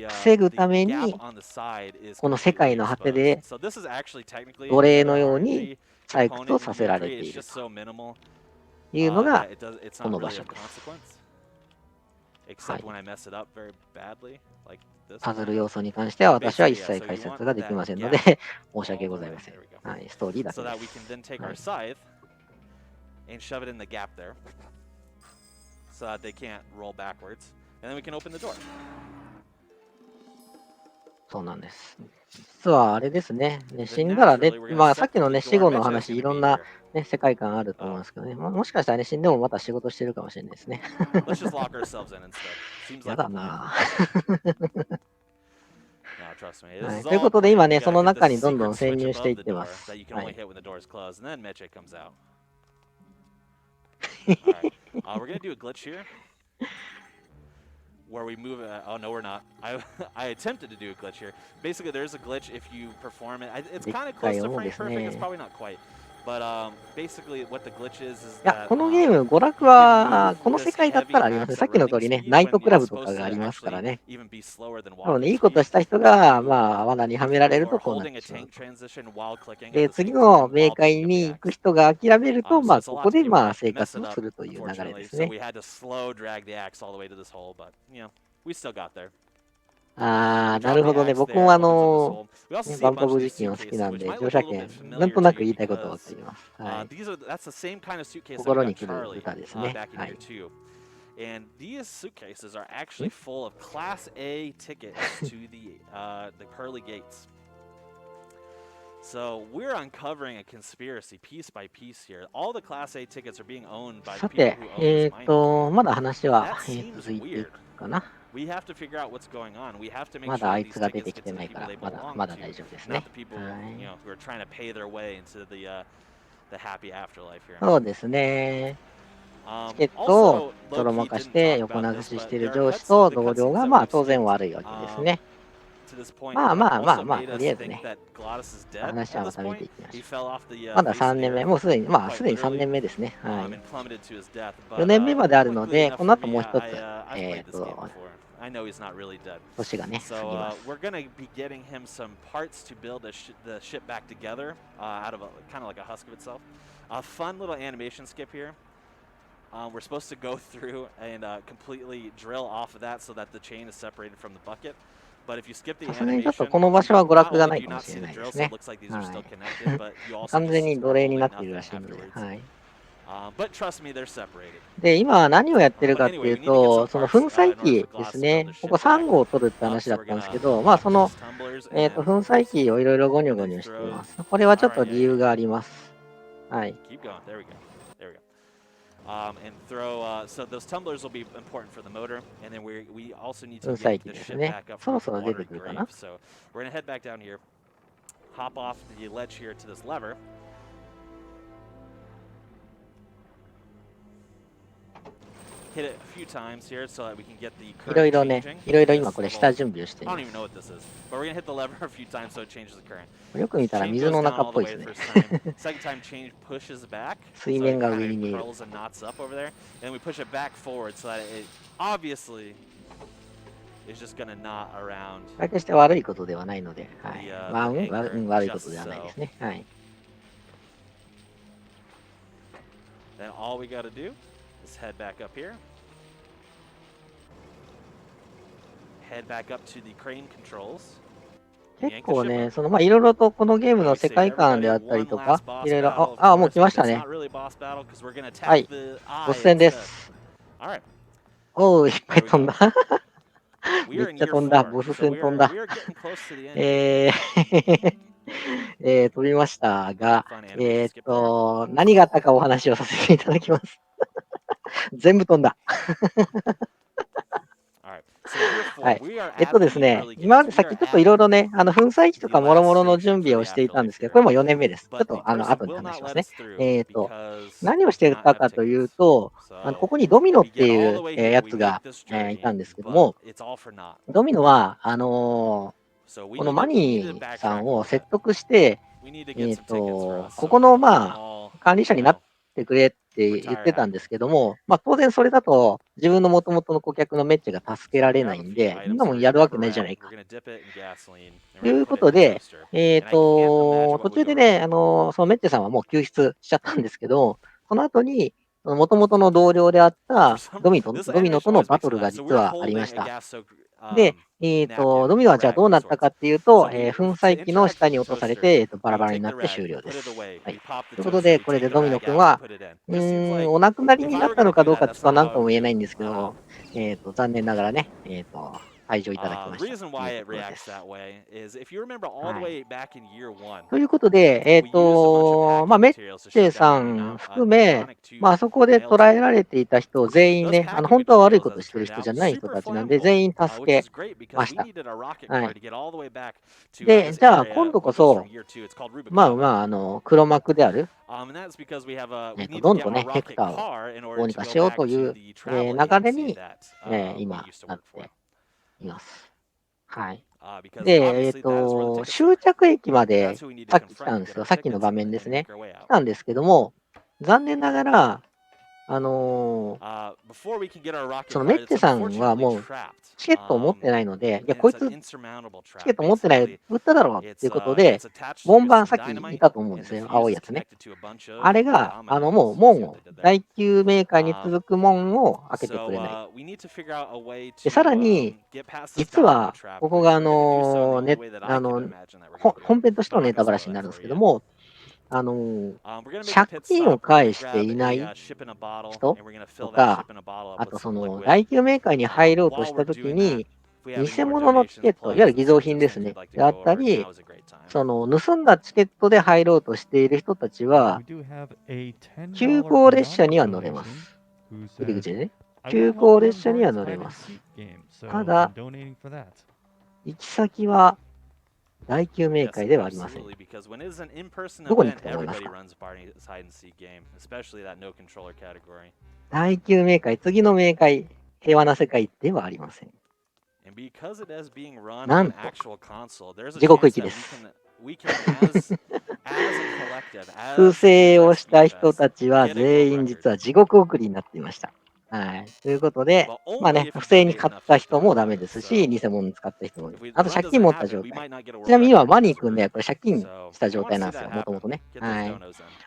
防ぐために、この世界の果てで奴隷のように採掘をさせられているというのがこの場所です。はい、パズル要素に関しては私は一切解説ができませんので申し訳ございません。はい、ストーリーだけです。はい、and shove it in the gap there so that they can't roll backwards. And then we can open the door. そうなんです。実はあれですね。死んだらね、さっきのね、死後の話、いろんな、ね、世界観あると思いますけどね。もしかしたらね、死んでもまた仕事してるかもしれないですね。やだなはい、ということで今ね、その中にどんどん潜入していってます。はい、we're gonna do a glitch here where we move. Oh no, we're not. I attempted to do a glitch here. Basically, there's a glitch if you perform it. It's kind of close to frame perfect. It's probably not quite. But basically, what the glitch is いや、このゲーム、娯楽は、この世界だったらありますね。さっきの通りね、ナイトクラブとかがありますからね。でもね、いいことした人が、罠にはめられるとこうなってしまう。で、次の冥界に行く人が諦めると、ここで生活をするという流れですね。なるほどね。僕もバンパブ実験を好きなんで、乗車券、なんとなく言いたいことは分かります。はい、心に来る歌ですね。はい、And these suitcases are actually full of Class A tickets to the pearly gates. So we're uncovering a conspiracy piece by piece here. All the Class A tickets are being owned by the people who own this mining. まだ話は That seems 続いてい weird. くかな。 We have to figure out what's going on. We have to make まだ sure あい these つが出 tickets てき get て to な the いか people ら、 they まだ belong 大丈夫です to, ね not。the people はい。 who are trying to pay their way into the happy afterlife here. そうですね。チケットを Also, ちょろ Loki まかし didn't て talk 横 about 流 this, しし but ている there are 上司 cuts, と the 同僚 cutscenes が that まあ we've 当然 skipped 悪いわけですね。 to this point まあ have まあまあ also まあ、 made と us りあえず think ね、 that Glottis is dead 話 at はま this た見て point. いきま He しょ fell off the う。まだ face of 3 the 年目、 earth もうすでに、まあ quite すでに3 literally, 年目ですね。はい。 and plummeted to his death. 4 But 年目まであるの quickly で、 enough この for 後も me, う一つ、I've played this game before. I know he's not really dead. 年がね、過ぎ So ます。 we're gonna be getting him some parts to build the ship back together out of kind of like a husk of itself. A fun little animation skip here. We're supposed to go through and completely drill off of that so that the chain is separated from the bucket. But if you skip the さすがにちょっと animation, この場所は娯 not 楽が only な do い you かも not しれ see the ないで drill, す so it ね。 looks like these は are still い。 connected, but you also 完 just 全に奴隷に scribble な like っているら nothing しいので、 afterwards. はい。But trust me, they're separated. で、今何をやってる But かってい anyway, う we need to get と、 some その parts 粉砕 in order for 機で Glottis す to build ね。 this ここ ship back 3号を取るって up. 話だ So っ we're たんです gonna けど、まあ unlock その、 these tumblers 粉 and 砕機をいろいろゴニョ and ゴ then ニョして throw. ます。これはちょっ All と right, 理 yeah, 由 yeah, が yeah. あります。はい。Keep going. There we go. There we go. And throw. So those tumblers will be important for the motor, and then we also need 粉 to 砕 yank 機 the です ship ね。 back up そ from ろ its そろ出て watery くるか grave. な。 So we're gonna head back down here, hop off the ledge here to this lever. Hit it a few times here so that we can get the いろ current いろね、 changing. いろいろ This 今これ little, 下準備をしてい I ま don't even know what this is, but we're gonna hit the lever a few times so it changes the current. す。よく見たら Chain 水 goes の down 中っ all the ぽい way で the す first ね。 time. Second time, chain pushes back, 水 so 面 it が kind 上に of 見える。 curls and knots up over there. And then we push it back forward so that it obviously is just gonna knot around. 決して悪いことではないので、はい。 The まあ、anchor 悪いこ just とではないで so. すね。はい。 Then all we gotta do is head back up here. Head back up to the crane controls. 結構ね、そのまあいろいろとこのゲームの世界観であったりとか、いろいろ、もう来ましたね。はい、ボス戦です。おう、いっぱい飛んだ。めっちゃ飛んだ。ボス戦飛んだ。飛びましたが、何があったかお話をさせていただきます。全部飛んだ。はい。ですね、今までさっきちょっといろいろね、粉砕機とかもろもろの準備をしていたんですけど、これも4年目です。ちょっと後に話しますね。何をしてたかというと、ここにドミノっていうやつがいたんですけども、ドミノは、このマニーさんを説得して、ここのまあ、管理者になってくれって言ってたんですけども、まあ当然それだと自分の元々の顧客のメッチが助けられないんで、そんなもんやるわけないじゃないか。ということで、途中でね、そのメッチさんはもう救出しちゃったんですけど、その後に、元々の同僚であったドミノとのバトルが実はありました。で、ドミノはじゃあどうなったかっていうと、粉砕機の下に落とされて、バラバラになって終了です。はい。ということで、これでドミノ君は、お亡くなりになったのかどうかちょっと何とも言えないんですけど、残念ながらね、退場いただきました。ということで、まあ、メッチェさん含め、まあ、そこで捕らえられていた人全員ね、本当は悪いことしてる人じゃない人たちなんで、全員助けました。はい。で、じゃあ、今度こそ、まあ、黒幕である、どんどんね、ヘクターをどうにかしようという、流れに、今、なっています。はい。で、終着駅までさっき来たんですよ。さっきの場面ですね。来たんですけども、残念ながら、そのメッチェさんはもうチケットを持ってないので、いや、こいつチケット持ってない、売っただろうっていうことで、門番さっきいたと思うんですよ、青いやつね。あれが、もう門を、第9メーカーに続く門を開けてくれない。で、さらに、実は、ここが本編としてのネタバラシになるんですけども、借金を返していない人とか、あとその大級メーカーに入ろうとしたときに、偽物のチケット、いわゆる偽造品ですね、であったり、その盗んだチケットで入ろうとしている人たちは、急行列車には乗れます。入り口でね。急行列車には乗れます。ただ、行き先は大級メーカーではありません。どこに行くと思いますか？大級メーカー、次のメーカー、平和な世界ではありません。なんと、地獄行きです。不正をした人たちは全員実は地獄送りになっていました。はい。ということで、まあね、不正に買った人もダメですし、偽物に使った人も、あと借金持った状態。ちなみに今、マニー君ね、これ借金した状態なんですよ、もともとね。はい。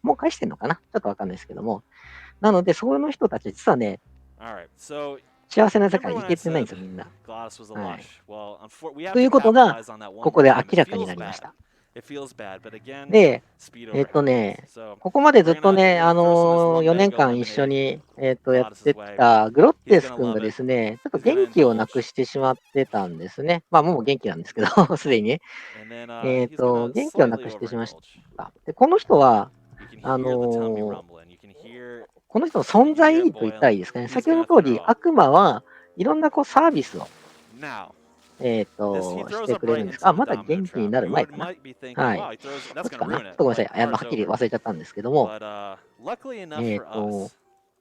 もう返してんのかなちょっとわかんないですけども。なので、その人たち、実はね、幸せな世界に行けてないんですよ、みんな。はい。ということが、ここで明らかになりました。で、ここまでずっとね、4年間一緒に、やってきたグロッテス君がですね、ちょっと元気をなくしてしまってたんですね。まあ、もう元気なんですけど、すでにね。元気をなくしてしました。で、この人は、この人の存在と言ったらいいですかね。先ほどの通り、悪魔はいろんなこうサービスを、してくれるんです。あ、まだ元気になる前かな。はい。どっちかなちょっとごめんなさい。はっきり忘れちゃったんですけども、こ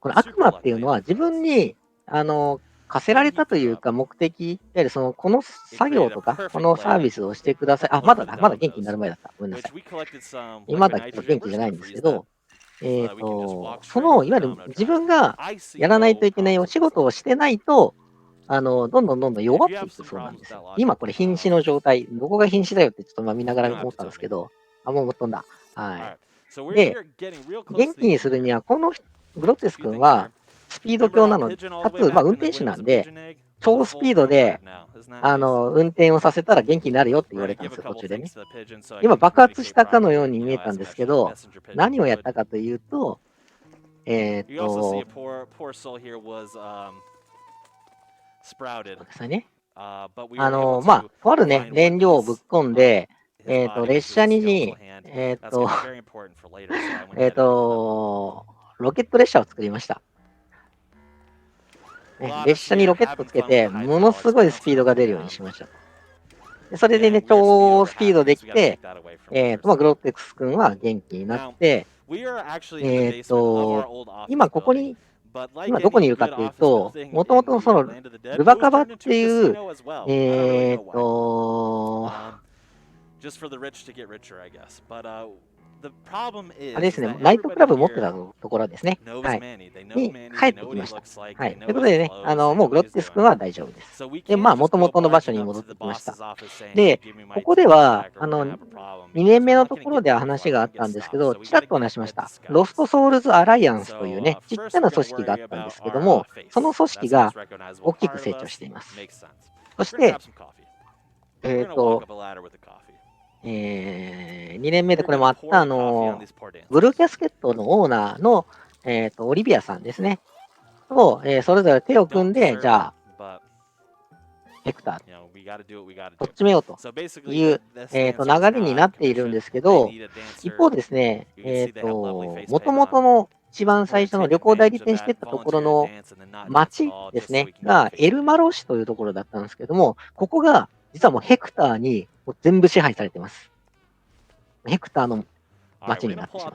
の悪魔っていうのは自分に、課せられたというか目的、いわゆるその、この作業とか、このサービスをしてください。あ、まだ元気になる前だった。ごめんなさい。今だけ元気じゃないんですけど、その、いわゆる自分がやらないといけないお仕事をしてないと、どんどん弱っていくそうなんですよ。今これ瀕死の状態。どこが瀕死だよってちょっと見ながら思ったんですけど、あ、もう飛んだ。はい。で、元気にするには、このグロッテス君はスピード強なので、かつ、まあ運転手なんで、超スピードで、運転をさせたら元気になるよって言われたんですよ、途中でね。今爆発したかのように見えたんですけど、何をやったかというと、ですね。まあ、とあるね、燃料をぶっ込んで、列車に、ロケット列車を作りました。列車にロケットつけて、ものすごいスピードが出るようにしました。でそれでね、超スピードできて、まあ、グロッテクス君は元気になって、今ここに、今どこにいるかっていうと、もともとそのルバカバっていう、あれですね、ナイトクラブ持ってたところですね。はい。に帰ってきました。はい。ということでね、もうグロッテス君は大丈夫です。で、まあ、元々の場所に戻ってきました。で、ここでは、2年目のところでは話があったんですけど、ちらっと話しました。ロストソウルズ・アライアンスというね、ちっちゃな組織があったんですけども、その組織が大きく成長しています。そして、2年目でこれもあった、ブルーキャスケットのオーナーの、オリビアさんですね。と、それぞれ手を組んで、じゃあ、ヘクター、とっちめようという、流れになっているんですけど、一方ですね、もともとの一番最初の旅行代理店してたところの町ですね、がエルマロ市というところだったんですけども、ここが実はもうヘクターに全部支配されてます。ヘクターの町になってしまう。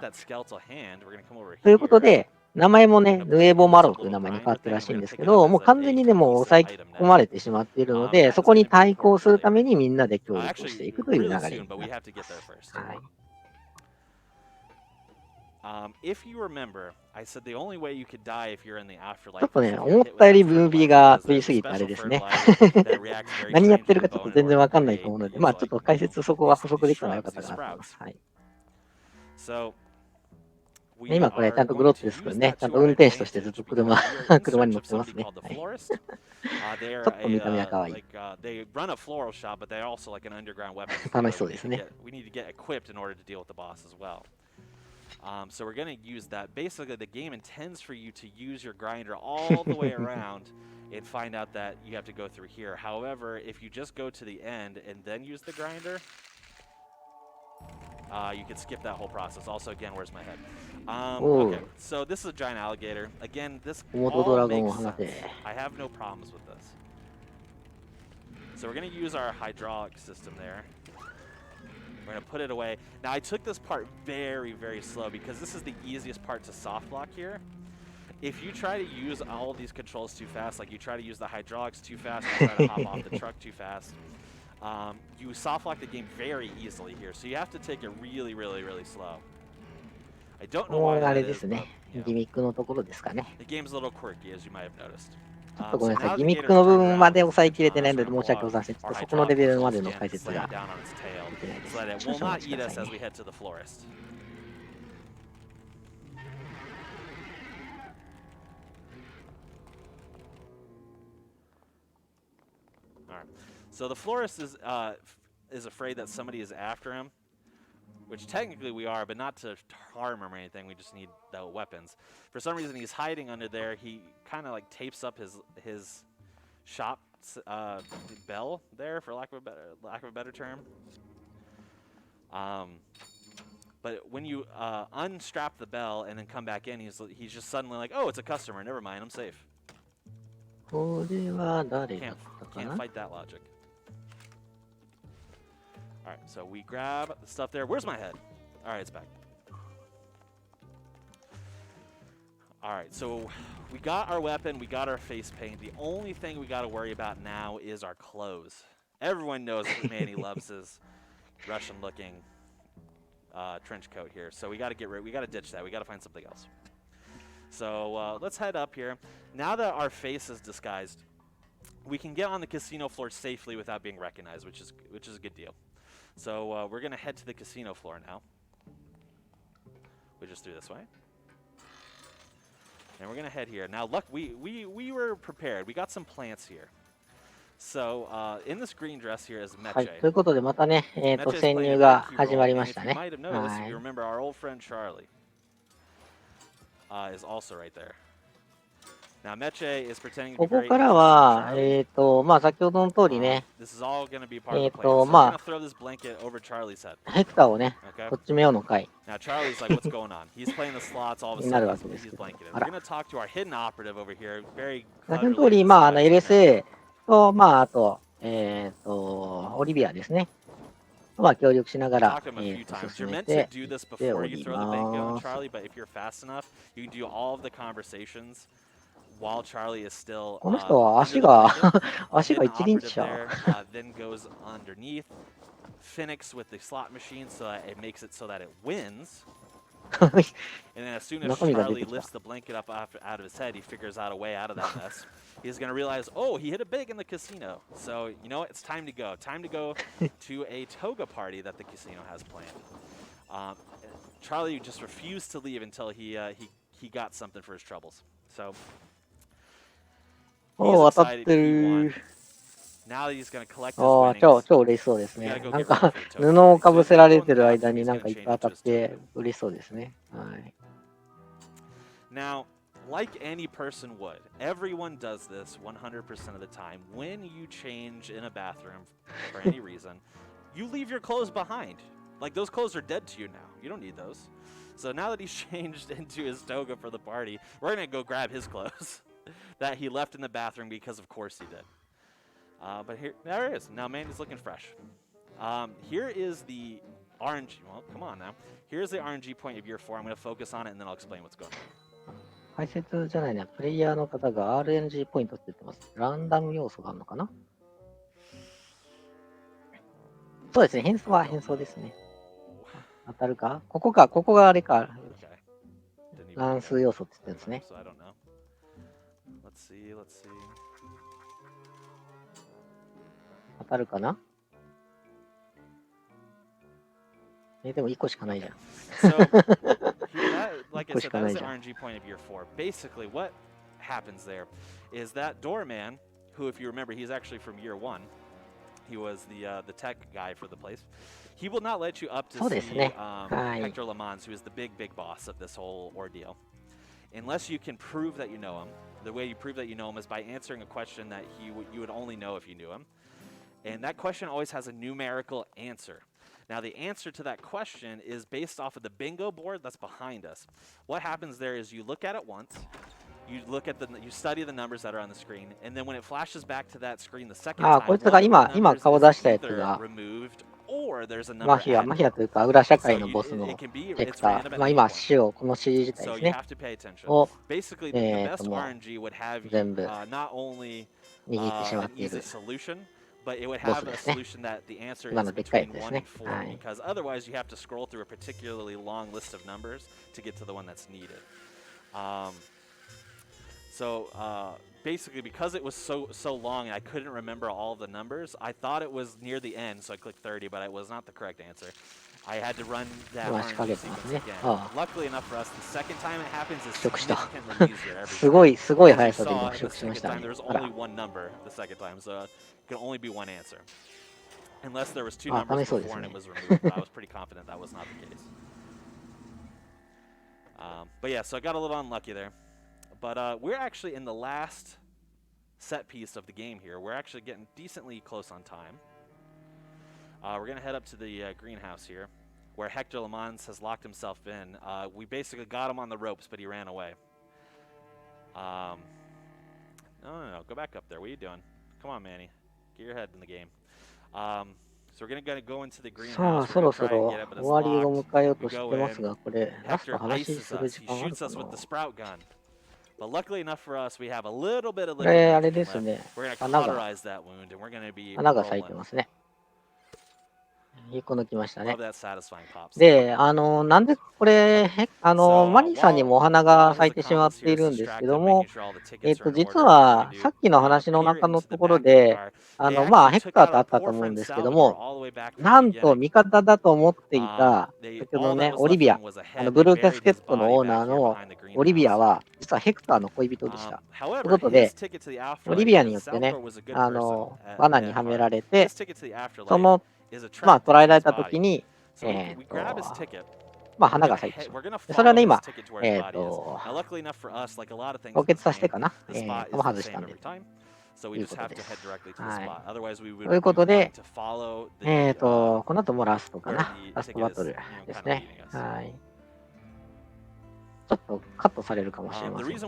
ということで、名前もね、ヌエボマロという名前に変わってるらしいんですけど、もう完全にでも抑え込まれてしまっているので、そこに対抗するためにみんなで協力していくという流れになっています。はい。ちょっとね、思ったよりムービーが飛びすぎてあれですね。何やってるかちょっと全然わかんないと思うので、まあちょっと解説そこは補足できたのが良かったかなと思います。はい。今これちゃんとグロッテですけどね、ちゃんと運転手としてずっと車に乗ってますね。はい、ちょっと見た目は可愛い。楽しそうですね。So we're going to use that. Basically, the game intends for you to use your grinder all the way around and find out that you have to go through here. However, if you just go to the end and then use the grinder, you can skip that whole process. Also, again, where's my head? Okay, so this is a giant alligator. Again, this all makes sense. I have no problems with this. So we're going to use our hydraulic system there. We're going to put it away. Now, I took this part very, very slow because this is the easiest part to soft lock here. If you try to use all of these controls too fast, like you try to use the hydraulics too fast, you try to hop off the truck too fast, you soft lock the game very easily here. So you have to take it really, really, really slow. I don't know why that is, but, you know, the game's a little quirky, as you might have noticed. ちょっとごめんなさい。ギミックの部分まで抑えきれてないので申し訳ございません。ちょっとそこのレベルまでの解説ができないです。少々お待ちくださいね。So the florist is afraid that somebody is after him, which technically we are, but not to harm him or anything. We just need the weapons. For some reason, he's hiding under there. He kind of like tapes up his shop bell there, for lack of a better term. But when you unstrap the bell and then come back in, he's just suddenly like, oh, it's a customer. Never mind, I'm safe. これは誰だったか Can't な fight that logic. All right, so we grab the stuff there. Where's my head? All right, it's back. All right, so we got our weapon, we got our face paint. The only thing we got to worry about now is our clothes. Everyone knows that Manny loves his Russian-looking trench coat here, so we got to ditch that. We got to find something else. So let's head up here. Now that our face is disguised, we can get on the casino floor safely without being recognized, which is a good deal. So we're going to head to the casino floor now. We just through this way. And we're going to head here. Now, look, we were prepared. We got some plants here. So in this green dress here is Meche. はい、ということでまたね、潜入が始まりましたね。 You might have noticed, if you remember, our old friend Charlie is also right there. Now, Meche is pretending to be こ very こからは、まあ先ほどの通りね、This is all going to be part of the plan. So we're going to throw this blanket over Charlie's head. ヘクターをね、 Okay? こっち目をの回 Now Charlie's like, what's going on? He's playing the slots, all of a になる sudden わけです he's けど。 blanketed. あ We're ら going to talk to our hidden operative over here. Very 先の cleverly 通り、まあdisguised man. LSA と、まああと、オリビアですね。まあ協力しながら、 Talked to him a few times. 進 You're め meant to て do いっ this てお before you り throw the blanket on ます。 Charlie, but if you're fast enough, you can do all of the conversations while Charlie is still この人は under 足 the blanket. が The 足が hidden 一輪 operative 車。 there then goes underneath, Phoenix with the slot machine so that it makes it so that it wins. And then as soon as 中身が出 Charlie てきた。 lifts the blanket up out of his head, he figures out a way out of that mess. He's going to realize, oh, he hit it big in the casino. So, you know what? It's time to go. Time to go to a toga party that the casino has planned. Charlie just refused to leave until he got something for his troubles. So, お he's ー、当たっ excited. て He る won. Now that he's going to collect his ああ、 winnings, 超嬉しそうです we ね。 gotta go なん get ready か for the toga 布を party. か So ぶ he's せら gonna れ go in て the る間 bathroom. に He's なんか gonna いっぱい change 当たっ into his て toga. 嬉しそうですね。はい。 Now, like any person would, everyone does this 100% of the time. When you change in a bathroom for any reason, you leave your clothes behind. Like, those clothes are dead to you now. You don't need those. So now that he's changed into his toga for the party, we're going to go grab his clothes that he left in the bathroom because, of course, he did. But there it is. Now, Mandy's looking fresh. Here is the RNG. Well, come on now. Here's the RNG point of year 4. I'm going to focus on it, and then I'll explain what's going on. 解説じゃないな、プレイヤーの方が RNG ポイントって言ってます。ランダム要素があるのかな。そうですね、変装ですね。当たるかここがあれか。乱数要素って言ってるんですね。当たるかなでも1個しかないじゃん。Like I said, that was the RNG point of year 4. Basically, what happens there is that doorman, who, if you remember, he's actually from year 1. He was the tech guy for the place. He will not let you up to そうです see ね。はい。 Hector LeMans, who is the big boss of this whole ordeal, unless you can prove that you know him. The way you prove that you know him is by answering a question that you would only know if you knew him. And that question always has a numerical answer. Now, the answer to that question is based off of the bingo board that's behind us. What happens there is you look at it once, you study the numbers that are on the screen, and then when it flashes back to that screen the second ああ、こ time, いつが one of the 今 numbers 顔 is 出したやつ either が、 removed or there's a マ number フィア added. というか、裏社 So 会のボス it の can be, ヘク it's タ random ー、at まあ any 今、point. シオ、このシリーズ自体 So です you ね、 have to pay attention. を Basically, the best もう RNG would have you 全部 not only 握ってしまっ an てい easy る solution, but it would ボ have ス a ですね。 solution that the answer 今 is のでっかい between やつです 1 ね。 and 4, はい。 because otherwise you have to scroll through a particularly long list of numbers to get to the one that's needed. So basically, because it was so long and I couldn't remember all of the numbers, I thought it was near the end, so I clicked 30, but it was not the correct answer. I had to run that 今仕掛 RNG けてます sequence ね。 again. ああ、 Luckily enough for us, the second time it happens is 腐食した。 significantly easier every す time. ごい、すごい As 速 you さで今 saw, 腐 the 食しま second した time ね。 there was あら。 only one number the second time, so it could only be one answer. Unless there was two あ、 numbers 試そうです before and ね。 it was removed, but I was pretty confident that was not the case. But yeah, so I got a little unlucky there. But we're actually in the last set piece of the game here. We're actually getting decently close on time. We're going to head up to the greenhouse here, where Hector LeMans has locked himself in. We basically got him on the ropes, but he ran away. No, go back up there. What are you doing? Come on, Manny. Get your head in the game. So we're going to go into the さあ、 greenhouse. そ We're ろ going to そ try and ろ get it, but 終 it's わりを locked. 迎えよう We とし go てます in. が、これ、ラスト Hector 話 ices する us. 時 He 間ある shoots か us な。 with the sprout gun. But luckily enough for us, we have a little bit of こ liquid れ、あれ nitrogen です left. ね。 We're going to 穴が、 cauterize that wound, and we're going to be 穴が咲いて rolling. ますね。1個抜きましたね。 Love that satisfying pop. で、なんでこれ、マニーさんにもお花が咲いてしまっているんですけども、実はさっきの話の中のところで、まあ、ヘクターとあったと思うんですけども、なんと味方だと思っていた、先ほどね、オリビア、ブルーキャスケットのオーナーのオリビアは、実はヘクターの恋人でした。ということで、オリビアによってね、罠にはめられて、そのまあ、捉えられたときに、まあ、花が咲いてしまう。それはね、今、凍結させてかな、も外したんで。ということです。はい。ということで、この後もラストかな。ラストバトルですね。はい。ちょっとカットされるかもしれませんけど。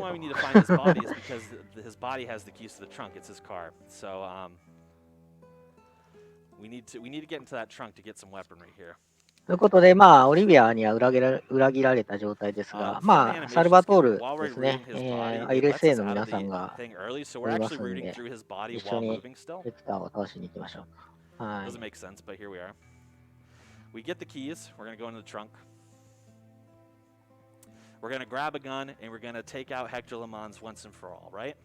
We need to get into that trunk to get some weaponry here. ということで、まあ、オリビアには裏切られた状態ですが、まあ、サルバトールですね、LSA の皆さんがおりますので、一緒にヘクターを倒しに行きましょう。はい。Doesn't make sense, but here we are. We get the keys. We're going to go into the trunk. We're going to grab a gun, and we're going to take out Hector LeMans once and for all, right?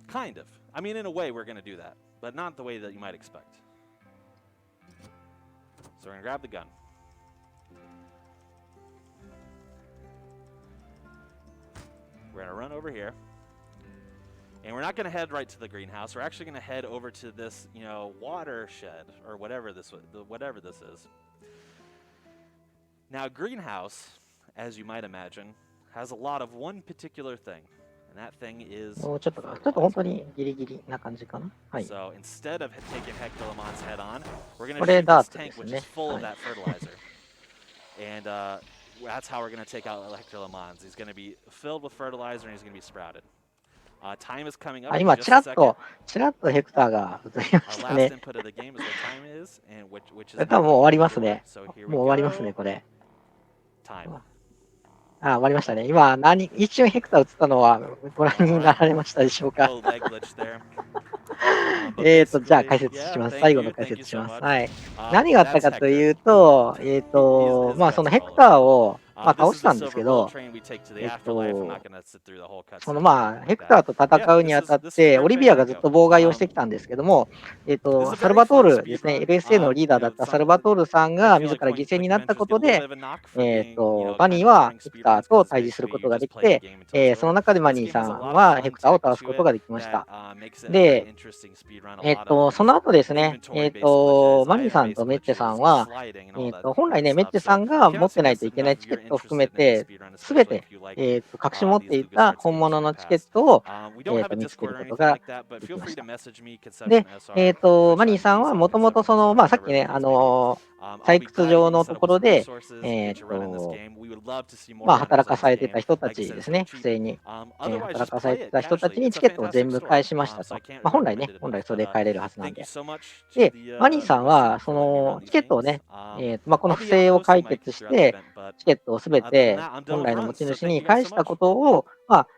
Kind of. I mean, in a way, we're going to do that, but not the way that you might expect. So we're going to grab the gun. We're going to run over here. And we're not going to head right to the greenhouse. We're actually going to head over to this, watershed or whatever this is. Now, greenhouse, as you might imagine, has a lot of one particular thing. And that thing is ちょっと本当にギリギリな感じかな。はい。 So instead of taking Hector LeMans head on, we're going to shoot this tank which is full of that fertilizer. And that's how we're going to take out Hector LeMans. He's going to be filled with fertilizer and he's going to be sprouted. Time is coming up. 今、ちらっとヘクターが映りましたね。多分もう終わりますね。もう終わりますね、これ。終わりましたね。今、一瞬ヘクター映ったのはご覧になられましたでしょうか。じゃあ解説します。最後の解説します。はい。何があったかというと、まあそのヘクターをまあ、倒したんですけど、そのまあ、ヘクターと戦うにあたって、オリビアがずっと妨害をしてきたんですけども、サルバトールですね、LSA のリーダーだったサルバトールさんが自ら犠牲になったことで、マニーはヘクターと対峙することができて、その中でマニーさんはヘクターを倒すことができました。で、その後ですね、マニーさんとメッチェさんは、本来ね、メッチェさんが持ってないといけないチケットを含めて、すべて、隠し持っていた本物のチケットを、見つけることができました。で、マニーさんはもともとその、まあ、さっきね、採掘場のところで、まあ、働かされてた人たちですね、不正に、働かされてた人たちにチケットを全部返しましたと。まあ、本来それで帰れるはずなんで。で、マニーさんは、そのチケットをね、まあ、この不正を解決して、チケットをすべて本来の持ち主に返したことを、まあ、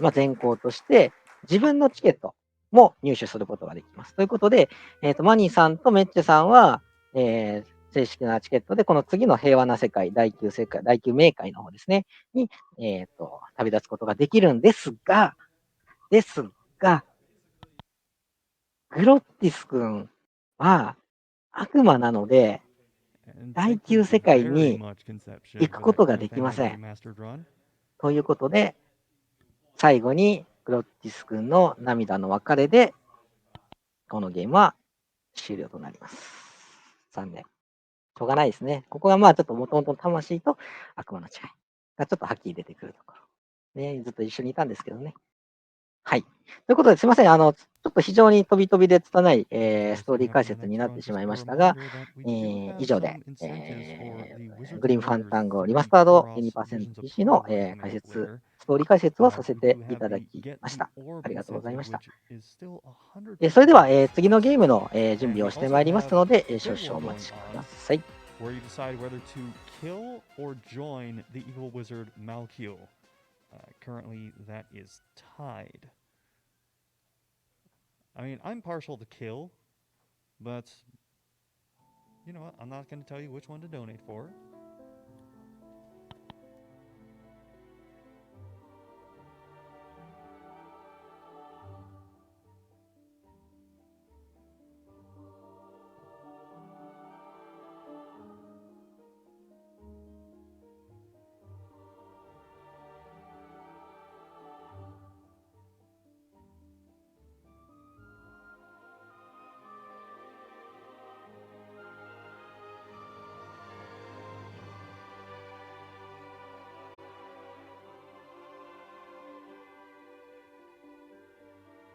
まあ、善行として、自分のチケットも入手することができます。ということで、マニーさんとメッチェさんは、正式なチケットで、この次の平和な世界、第9冥界の方ですね、に、旅立つことができるんですが、グロッティス君は悪魔なので、第9世界に行くことができません。ということで、最後にグロッティス君の涙の別れで、このゲームは終了となります。残念。しょうがないですね。ここがまあちょっと元々の魂と悪魔の違いがちょっとはっきり出てくるところ。ね、ずっと一緒にいたんですけどね。はい。ということで、すいません。ちょっと非常に飛び飛びで拙い、ストーリー解説になってしまいましたが、以上で、グリーンファンタンゴリマスタード 2%PC の、解説、ストーリー解説をさせていただきました。ありがとうございました。それでは、次のゲームの、準備をしてまいりますので、少々お待ちください。Where you decide whether to kill or join the evil wizard Malkiel. Currently, that is tied. I mean, I'm partial to kill, but you know what? I'm not going to tell you which one to donate for.